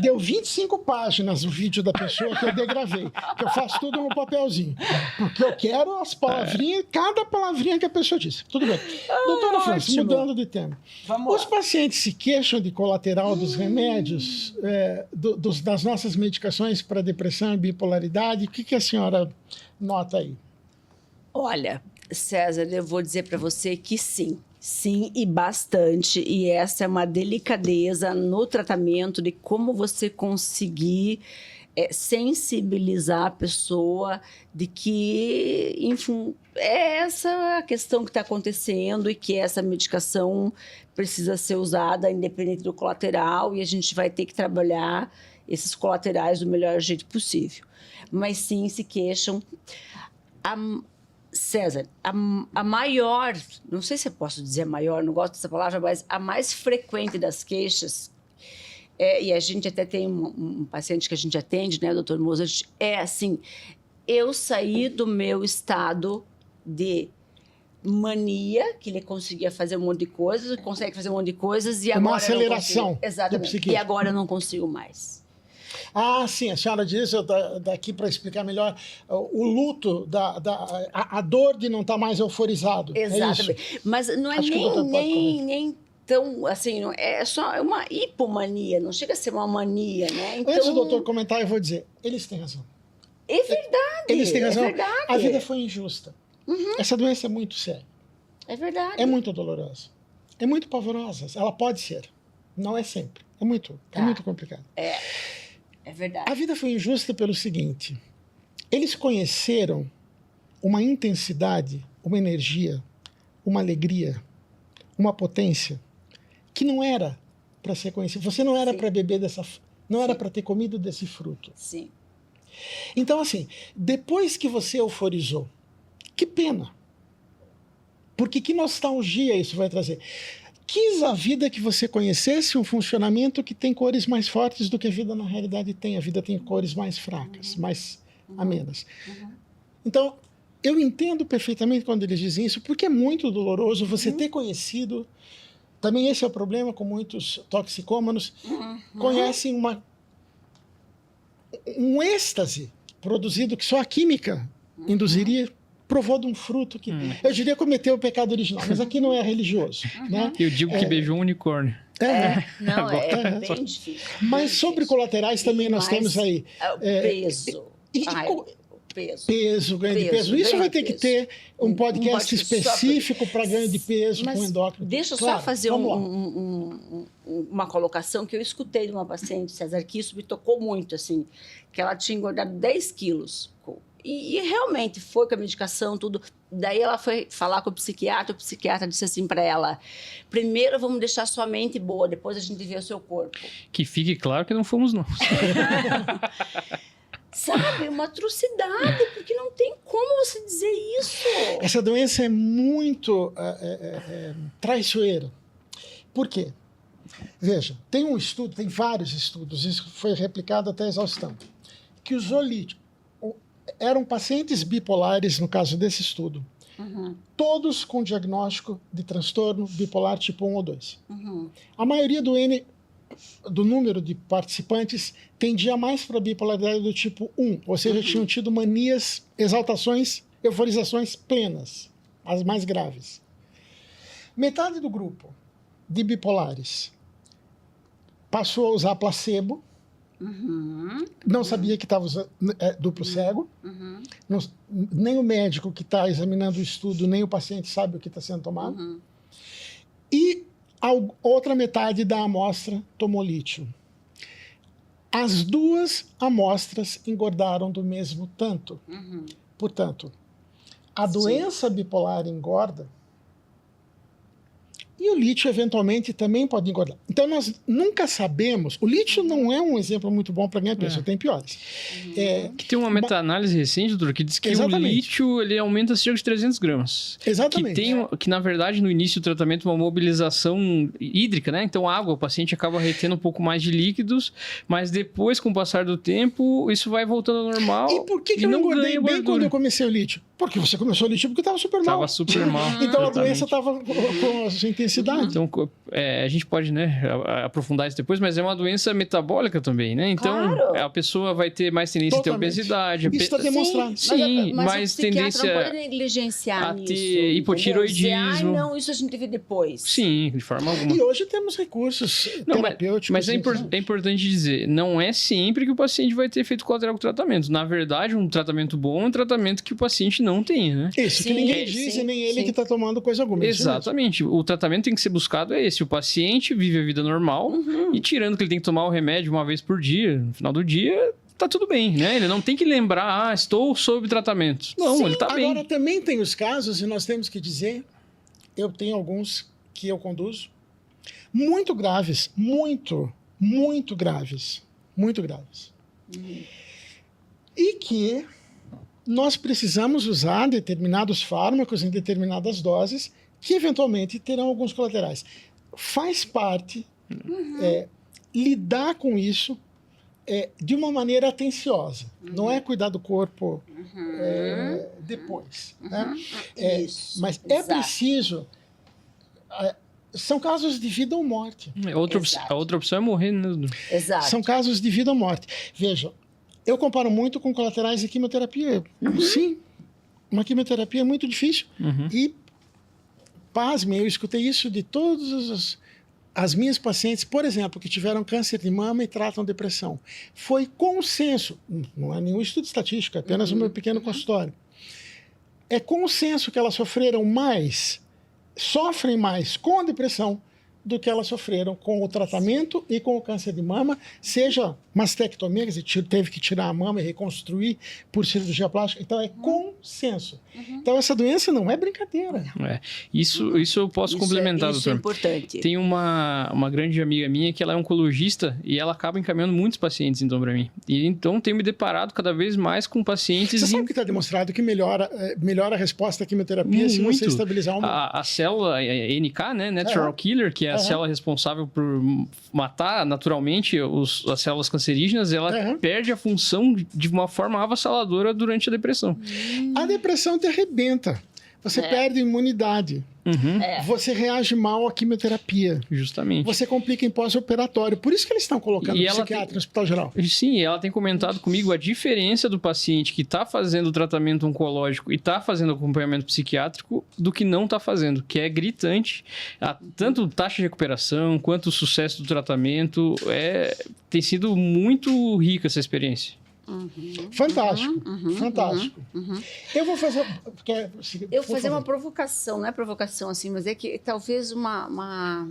Deu 25 páginas o vídeo da pessoa que eu degravei. Que eu faço tudo no papelzinho. Porque eu quero as palavrinhas, cada palavrinha que a pessoa disse. Tudo bem. Doutora França, mudando de tema. Os pacientes se queixam de colateral dos remédios, das nossas medicações para depressão e bipolaridade. O que a senhora nota aí? Olha, César, eu vou dizer para você que sim. Sim, e bastante. E essa é uma delicadeza no tratamento de como você conseguir sensibilizar a pessoa de que, enfim, é essa a questão que está acontecendo e que essa medicação precisa ser usada independente do colateral e a gente vai ter que trabalhar esses colaterais do melhor jeito possível. Mas sim, se queixam. César, a maior, não sei se eu posso dizer maior, não gosto dessa palavra, mas a mais frequente das queixas, e a gente até tem um paciente que a gente atende, né, doutor Mozart, é assim, eu saí do meu estado de mania, que ele conseguia fazer um monte de coisas, consegue fazer um monte de coisas, e agora uma aceleração. Exatamente, e agora eu não consigo mais. Sim, a senhora diz, daqui para explicar melhor, o luto, a dor de não estar mais euforizado. Exatamente, mas não é nem tão, assim, é só uma hipomania, não chega a ser uma mania, né? Então, antes do doutor comentar, eu vou dizer, eles têm razão. É verdade. Eles têm razão. É verdade. A vida foi injusta. Uhum. Essa doença é muito séria. É verdade. É muito dolorosa. É muito pavorosa. Ela pode ser. Não é sempre. É muito complicado. É verdade. A vida foi injusta pelo seguinte. Eles conheceram uma intensidade, uma energia, uma alegria, uma potência que não era para ser conhecido. Você não era para beber não era para ter comido desse fruto. Sim. Então, assim, depois que você euforizou, que pena. Porque que nostalgia isso vai trazer. Quis a vida que você conhecesse um funcionamento que tem cores mais fortes do que a vida na realidade tem. A vida tem cores mais fracas, mais amenas. Então, eu entendo perfeitamente quando eles dizem isso, porque é muito doloroso você ter conhecido. Também esse é o problema com muitos toxicômanos. Conhecem um êxtase produzido que só a química induziria, provou de um fruto que, eu diria, cometeu o pecado original, mas aqui não é religioso. Né? Eu digo que beijou um unicórnio. Não, é bem difícil. Mas sobre colaterais também nós temos aí. Peso. Ganho de peso. Isso vai ter que ter um podcast específico para ganho de peso com endócrino. Deixa eu só fazer uma colocação que eu escutei de uma paciente, César, que isso me tocou muito, assim, que ela tinha engordado 10 quilos. E realmente foi com a medicação, tudo. Daí ela foi falar com o psiquiatra disse assim para ela: primeiro vamos deixar sua mente boa, depois a gente vê o seu corpo. Que fique claro que não fomos nós. Sabe, uma atrocidade, porque não tem como você dizer isso. Essa doença é muito traiçoeira. Por quê? Veja, tem vários estudos, isso foi replicado até a exaustão, que os eram pacientes bipolares, no caso desse estudo, todos com diagnóstico de transtorno bipolar tipo 1 ou 2. A maioria do número de participantes tendia mais para a bipolaridade do tipo 1, ou seja, tinham tido manias, exaltações, euforizações plenas, as mais graves. Metade do grupo de bipolares passou a usar placebo, não sabia que estava usando duplo cego, nem o médico que está examinando o estudo, nem o paciente sabe o que está sendo tomado. E a outra metade da amostra tomou lítio. As duas amostras engordaram do mesmo tanto. Portanto, a doença bipolar engorda e o lítio, eventualmente, também pode engordar. Então, nós nunca sabemos... O lítio não é um exemplo muito bom para ganhar peso, tem piores. Que tem uma meta-análise recente, doutor, que diz que o lítio ele aumenta cerca de 300 gramas. Exatamente. Que, na verdade, no início do tratamento, uma mobilização hídrica, né? Então, água, o paciente acaba retendo um pouco mais de líquidos, mas depois, com o passar do tempo, isso vai voltando ao normal. E por que eu não engordei bem quando eu comecei o lítio? Porque você começou o lítio porque estava super mal. Estava super mal. Então, a doença estava com a sua intensidade. Então, a gente pode, né, aprofundar isso depois, mas é uma doença metabólica também, né? Então, a pessoa vai ter mais tendência a ter obesidade. Isso está demonstrado. Sim, mas mais o psiquiatra tendência não pode negligenciar a nisso, ter hipotiroidismo. Ai, não, isso a gente vê depois. Sim, de forma alguma. E hoje temos recursos terapêuticos. Mas é importante dizer, não é sempre que o paciente vai ter efeito colateral com o tratamento. Na verdade, um tratamento bom é um tratamento que o paciente não tem, né? Isso, que ninguém diz e nem ele que está tomando coisa alguma. Exatamente. O tratamento tem que ser buscado é esse. O paciente vive a vida normal e tirando que ele tem que tomar o remédio uma vez por dia, no final do dia, tá tudo bem, né? Ele não tem que lembrar, estou sob tratamento. Não, ele tá bem. Agora, também tem os casos, e nós temos que dizer, eu tenho alguns que eu conduzo, muito graves, muito graves. E que nós precisamos usar determinados fármacos em determinadas doses que eventualmente terão alguns colaterais. Faz parte lidar com isso de uma maneira atenciosa. Não é cuidar do corpo depois. Né? Mas é preciso... são casos de vida ou morte. A outra opção é morrer, né? Exato. São casos de vida ou morte. Veja, eu comparo muito com colaterais de quimioterapia. Sim, uma quimioterapia é muito difícil. E, pasme, eu escutei isso de todas as minhas pacientes, por exemplo, que tiveram câncer de mama e tratam depressão. Foi consenso, não é nenhum estudo estatístico, é apenas o meu pequeno consultório. É consenso que elas sofrem mais com a depressão do que elas sofreram com o tratamento e com o câncer de mama, seja mastectomia, quer dizer, teve que tirar a mama e reconstruir por cirurgia plástica. Então, é consenso. Então, essa doença não é brincadeira. Isso eu posso complementar, doutor. Isso é importante. Tem uma grande amiga minha que ela é oncologista e ela acaba encaminhando muitos pacientes, então, para mim. E então, tenho me deparado cada vez mais com pacientes... Você sabe que está demonstrado que melhora a resposta à quimioterapia se você estabilizar uma... A célula NK, né? Natural Killer, que é a célula responsável por matar naturalmente as células cancerígenas, ela perde a função de uma forma avassaladora durante a depressão. A depressão te arrebenta. Você perde imunidade. Você reage mal à quimioterapia. Justamente. Você complica em pós-operatório. Por isso que eles estão colocando psiquiatra no Hospital Geral. Sim, ela tem comentado comigo a diferença do paciente que está fazendo o tratamento oncológico e está fazendo acompanhamento psiquiátrico do que não está fazendo, que é gritante. Tanto taxa de recuperação quanto o sucesso do tratamento. Tem sido muito rica essa experiência. Fantástico. Eu vou fazer... uma provocação, não é provocação assim, mas é que talvez uma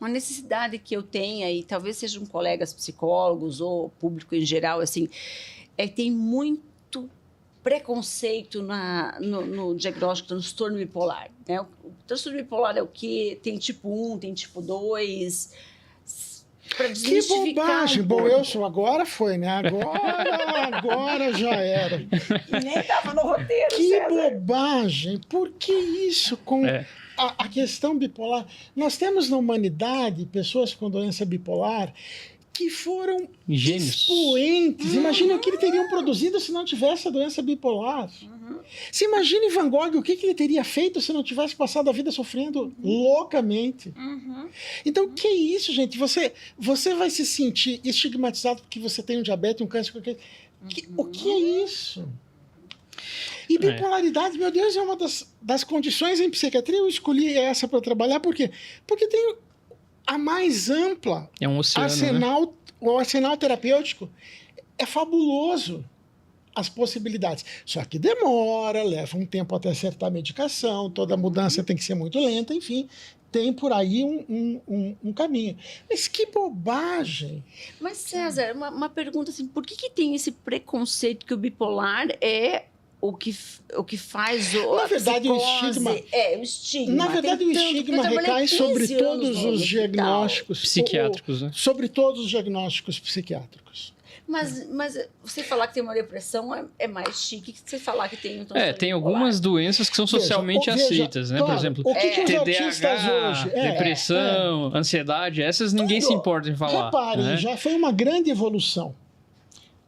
necessidade que eu tenha, e talvez sejam colegas psicólogos ou público em geral, assim, tem muito preconceito no diagnóstico do transtorno bipolar. Né? O transtorno bipolar é o quê? Tem tipo 1, tem tipo 2... Que bobagem! Bom, agora foi, né? Agora já era. Nem estava no roteiro, Que César. Bobagem! Por que isso com a questão bipolar? Nós temos na humanidade pessoas com doença bipolar que foram expoentes. Imagine o que ele teriam produzido se não tivesse a doença bipolar. Se imagine Van Gogh, o que ele teria feito se não tivesse passado a vida sofrendo loucamente. Então, que isso, gente? Você vai se sentir estigmatizado porque você tem um diabetes, um câncer. O que é isso? E bipolaridade, meu Deus, é uma das condições em psiquiatria. Eu escolhi essa para trabalhar. Por quê? Porque tem a mais ampla. É um oceano, né? O arsenal terapêutico é fabuloso. As possibilidades. Só que demora, leva um tempo até acertar a medicação, toda mudança tem que ser muito lenta, enfim. tem por aí um caminho. Mas que bobagem! Mas, César, uma pergunta assim, por que tem esse preconceito que o bipolar é o que faz Na verdade, o estigma... o estigma. Na verdade, o estigma recai sobre todos os diagnósticos psiquiátricos, né? Sobre todos os diagnósticos psiquiátricos. Mas você falar que tem uma depressão é mais chique que você falar que tem um transtorno tem bipolar. algumas doenças que são socialmente aceitas, né? Claro, Por exemplo, o que os artistas TDAH, hoje... depressão, ansiedade, essas ninguém se importa em falar. Reparem, né? já foi uma grande evolução.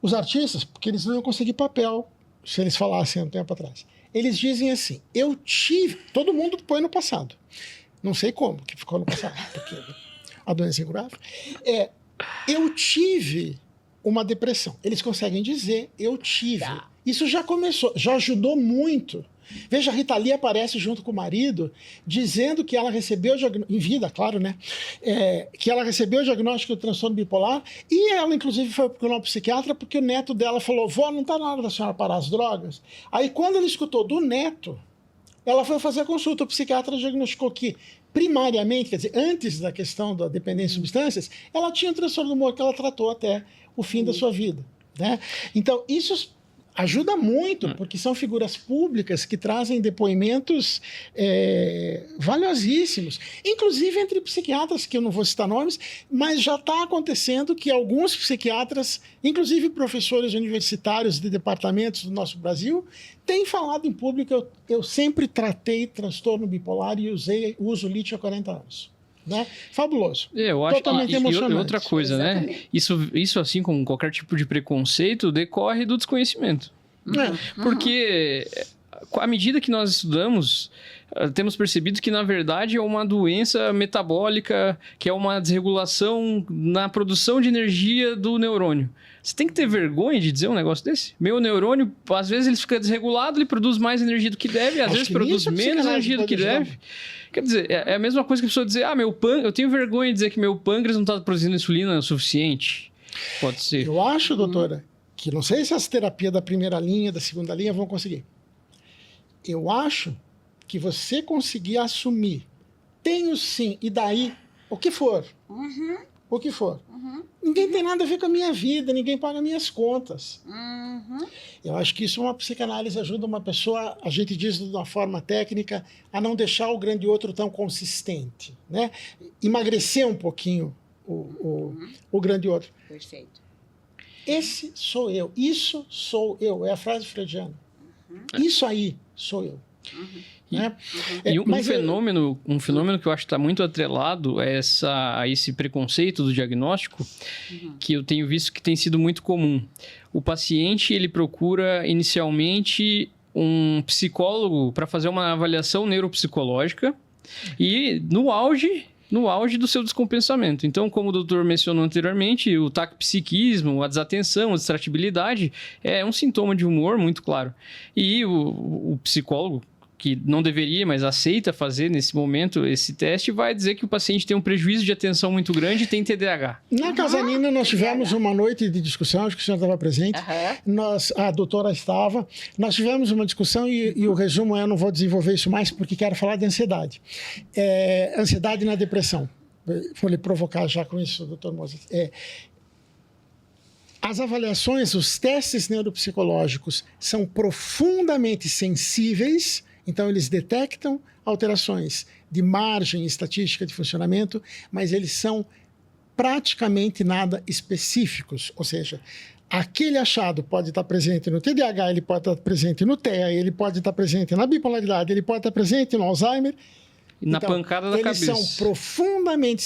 Os artistas, porque eles não iam conseguir papel se eles falassem há um tempo atrás. Eles dizem assim, eu tive... Todo mundo põe no passado. Não sei como que ficou no passado, porque a doença é incurável. Eu tive uma depressão. Eles conseguem dizer, eu tive. Tá. Isso já começou, já ajudou muito. Veja, a Rita Lee aparece junto com o marido, dizendo que ela recebeu, em vida, claro, né? Que ela recebeu o diagnóstico do transtorno bipolar, e ela, inclusive, foi procurar um psiquiatra, porque o neto dela falou, vó, não está na hora da senhora parar as drogas? Aí, quando ela escutou do neto, ela foi fazer a consulta, o psiquiatra diagnosticou que, primariamente, quer dizer, antes da questão da dependência de substâncias, ela tinha um transtorno do humor que ela tratou até o fim da sua vida, né? Então, isso ajuda muito, porque são figuras públicas que trazem depoimentos valiosíssimos, inclusive entre psiquiatras, que eu não vou citar nomes, mas já está acontecendo que alguns psiquiatras, inclusive professores universitários de departamentos do nosso Brasil, têm falado em público, eu sempre tratei transtorno bipolar e uso lítio há 40 anos. Né? Fabuloso. Eu acho totalmente emocionante. E outra coisa, né? Isso, assim como qualquer tipo de preconceito, decorre do desconhecimento. Porque à medida que nós estudamos, temos percebido que, na verdade, é uma doença metabólica, que é uma desregulação na produção de energia do neurônio. Você tem que ter vergonha de dizer um negócio desse? Meu neurônio, às vezes, ele fica desregulado, ele produz mais energia do que deve, às vezes produz menos energia do que deve. Quer dizer, é a mesma coisa que a pessoa dizer, eu tenho vergonha de dizer que meu pâncreas não está produzindo insulina o suficiente. Pode ser. Eu acho, doutora, que não sei se as terapias da primeira linha, da segunda linha vão conseguir. Eu acho que você conseguir assumir, tenho sim, e daí, o que for. O que for. Ninguém tem nada a ver com a minha vida, ninguém paga minhas contas. Eu acho que isso é uma psicanálise, ajuda uma pessoa, a gente diz de uma forma técnica, a não deixar o grande outro tão consistente, né? Emagrecer um pouquinho o grande outro. Perfeito. Esse sou eu, isso sou eu, é a frase freudiana. Isso aí sou eu. Né? E um fenômeno que eu acho que está muito atrelado a esse preconceito do diagnóstico, que eu tenho visto que tem sido muito comum. O paciente, ele procura inicialmente um psicólogo para fazer uma avaliação neuropsicológica e no auge do seu descompensamento. Então, como o doutor mencionou anteriormente, o taquipsiquismo, a desatenção, a distratibilidade é um sintoma de humor muito claro. E o psicólogo, que não deveria, mas aceita fazer nesse momento esse teste, vai dizer que o paciente tem um prejuízo de atenção muito grande e tem TDAH. Na Casa Nina, nós tivemos uma noite de discussão, acho que o senhor estava presente, a doutora estava, nós tivemos uma discussão e o resumo eu não vou desenvolver isso mais porque quero falar de ansiedade. Ansiedade na depressão. Vou lhe provocar já com isso, doutor Mozart. As avaliações, os testes neuropsicológicos são profundamente sensíveis. Então, eles detectam alterações de margem estatística de funcionamento, mas eles são praticamente nada específicos. Ou seja, aquele achado pode estar presente no TDAH, ele pode estar presente no TEA, ele pode estar presente na bipolaridade, ele pode estar presente no Alzheimer. Na pancada da cabeça. Eles são profundamente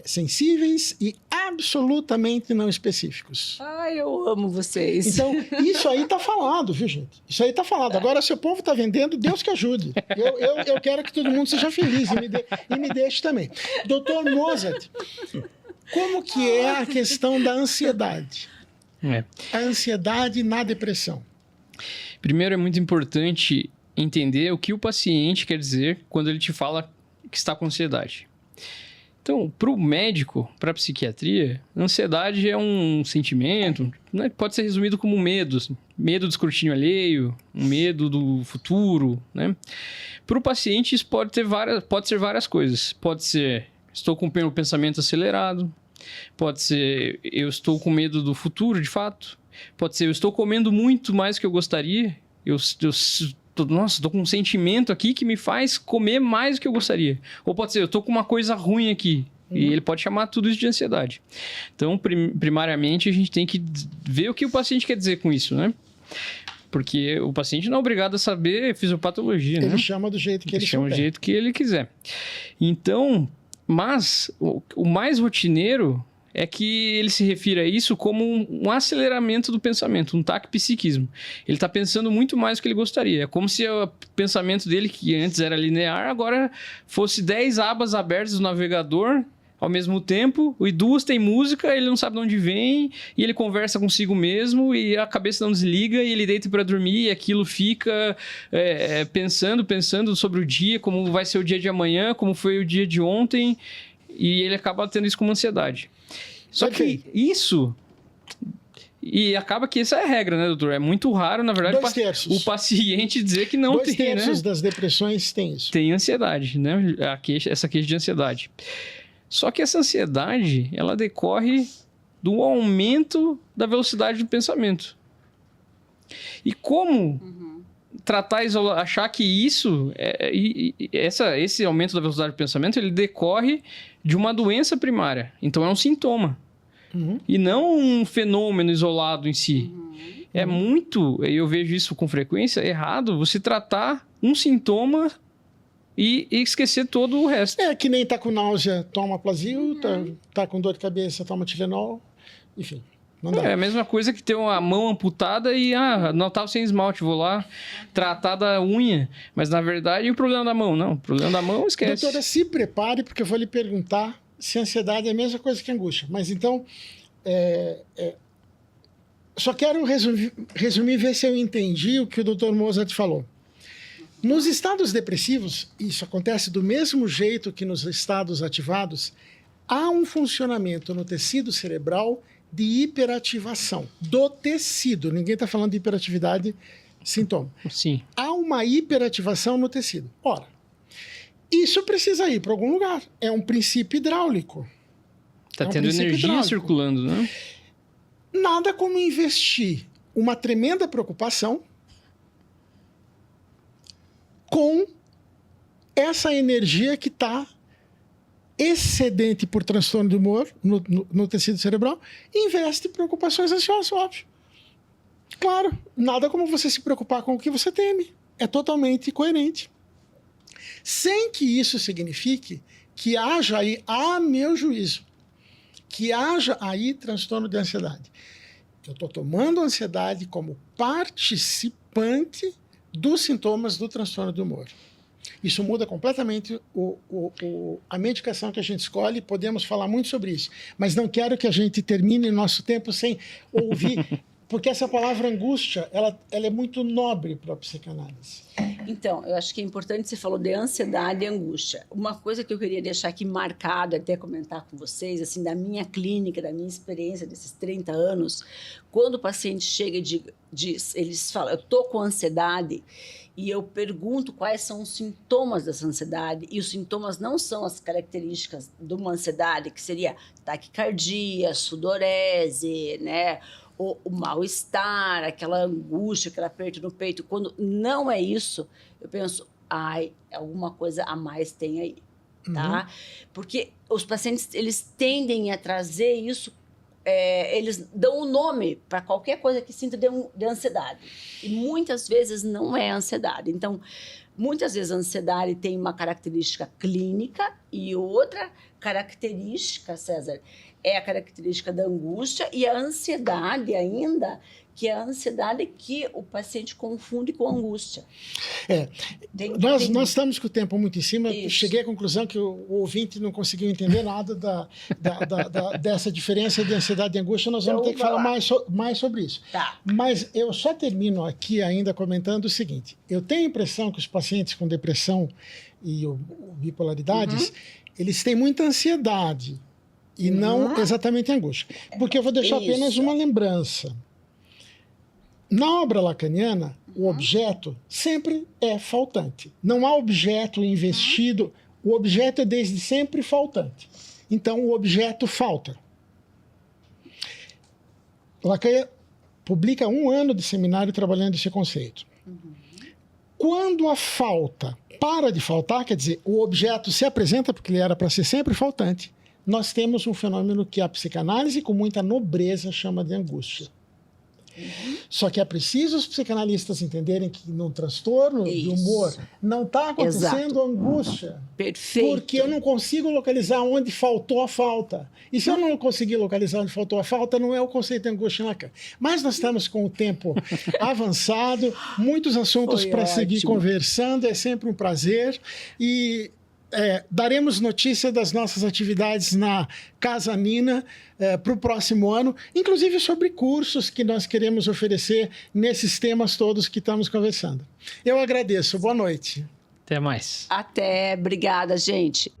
sensíveis e absolutamente não específicos. Ai, eu amo vocês. Então, isso aí está falado, viu, gente? Isso aí está falado. Agora, se o povo está vendendo, Deus que ajude. Eu quero que todo mundo seja feliz e me deixe também. Doutor Mozart, como que é a questão da ansiedade? A ansiedade na depressão. Primeiro, é muito importante entender o que o paciente quer dizer quando ele te fala que está com ansiedade. Então, para o médico, para a psiquiatria, ansiedade é um sentimento, né, que pode ser resumido como medo. Assim, medo do escrutínio alheio, um medo do futuro. Né? Para o paciente, isso pode ser várias coisas. Pode ser, estou com o pensamento acelerado. Pode ser, eu estou com medo do futuro, de fato. Pode ser, eu estou comendo muito mais do que eu gostaria. Nossa, estou com um sentimento aqui que me faz comer mais do que eu gostaria. Ou pode ser, eu estou com uma coisa ruim aqui. E ele pode chamar tudo isso de ansiedade. Então, primariamente, a gente tem que ver o que o paciente quer dizer com isso, né? Porque o paciente não é obrigado a saber fisiopatologia, né? Ele chama do jeito que ele chama do jeito que ele quiser. Então, mas o mais rotineiro é que ele se refira a isso como um aceleramento do pensamento, um taquipsiquismo. Ele está pensando muito mais do que ele gostaria. É como se o pensamento dele, que antes era linear, agora fosse 10 abas abertas do navegador ao mesmo tempo, e 2 tem música, ele não sabe de onde vem, e ele conversa consigo mesmo, e a cabeça não desliga, e ele deita para dormir, e aquilo fica pensando sobre o dia, como vai ser o dia de amanhã, como foi o dia de ontem, e ele acaba tendo isso como ansiedade. Só que isso... E acaba que essa é a regra, né, doutor? É muito raro, na verdade, o paciente dizer que não tem, né? 2/3 das depressões tem isso. Tem ansiedade, né? Essa queixa de ansiedade. Só que essa ansiedade, ela decorre do aumento da velocidade do pensamento. E como tratar, achar que isso, esse aumento da velocidade do pensamento, ele decorre de uma doença primária. Então, é um sintoma. E não um fenômeno isolado em si. É muito, eu vejo isso com frequência, errado você tratar um sintoma e esquecer todo o resto. É que nem tá com náusea, toma Plasil, tá com dor de cabeça, toma Tilenol, enfim. Não dá. É a mesma coisa que ter uma mão amputada e não tava sem esmalte, vou lá tratar da unha. Mas na verdade, e o problema da mão? Não, o problema da mão esquece. Doutora, se prepare, porque eu vou lhe perguntar se a ansiedade é a mesma coisa que a angústia. Mas então, só quero resumir, ver se eu entendi o que o Dr. Mozart falou. Nos estados depressivos, isso acontece do mesmo jeito que nos estados ativados, há um funcionamento no tecido cerebral de hiperativação do tecido. Ninguém está falando de hiperatividade sintoma. Sim. Há uma hiperativação no tecido. Ora, isso precisa ir para algum lugar. É um princípio hidráulico. Está tendo energia circulando, né? Nada como investir uma tremenda preocupação com essa energia que está excedente por transtorno de humor no tecido cerebral, investe em preocupações ansiosas, óbvio. Claro, nada como você se preocupar com o que você teme. É totalmente coerente. Sem que isso signifique que haja aí, a meu juízo, que haja aí transtorno de ansiedade. Eu estou tomando a ansiedade como participante dos sintomas do transtorno do humor. Isso muda completamente a medicação que a gente escolhe, podemos falar muito sobre isso, mas não quero que a gente termine nosso tempo sem ouvir, porque essa palavra angústia, ela é muito nobre para a psicanálise. Então, eu acho que é importante, você falou de ansiedade e angústia. Uma coisa que eu queria deixar aqui marcado, até comentar com vocês, assim, da minha clínica, da minha experiência desses 30 anos, quando o paciente chega e diz, eles falam, eu estou com ansiedade, e eu pergunto quais são os sintomas dessa ansiedade, e os sintomas não são as características de uma ansiedade, que seria taquicardia, sudorese, né? O mal-estar, aquela angústia, aquele aperto no peito. Quando não é isso, eu penso, alguma coisa a mais tem aí, tá? Porque os pacientes, eles tendem a trazer isso, eles dão um nome para qualquer coisa que sinta de ansiedade. E muitas vezes não é ansiedade. Então, muitas vezes a ansiedade tem uma característica clínica e outra característica, César, é a característica da angústia, e a ansiedade ainda, que é a ansiedade que o paciente confunde com angústia. Nós estamos com o tempo muito em cima. Cheguei à conclusão que o ouvinte não conseguiu entender nada dessa diferença de ansiedade e angústia. Nós vamos ter que falar mais sobre isso. Tá. Mas eu só termino aqui ainda comentando o seguinte. Eu tenho a impressão que os pacientes com depressão e bipolaridades, eles têm muita ansiedade e não exatamente angústia. Porque eu vou deixar apenas uma lembrança. Na obra lacaniana, o objeto sempre é faltante. Não há objeto investido, o objeto é desde sempre faltante. Então, o objeto falta. Lacan publica 1 ano de seminário trabalhando esse conceito. Quando a falta para de faltar, quer dizer, o objeto se apresenta porque ele era para ser sempre faltante, nós temos um fenômeno que a psicanálise, com muita nobreza, chama de angústia. Só que é preciso os psicanalistas entenderem que no transtorno de humor não está acontecendo angústia. Perfeito. Porque eu não consigo localizar onde faltou a falta. E se eu não conseguir localizar onde faltou a falta, não é o conceito de angústia em Lacan. Mas nós estamos com o tempo avançado, muitos assuntos para seguir conversando, é sempre um prazer. E daremos notícia das nossas atividades na Casa Nina para o próximo ano, inclusive sobre cursos que nós queremos oferecer nesses temas todos que estamos conversando. Eu agradeço. Boa noite. Até mais. Até. Obrigada, gente.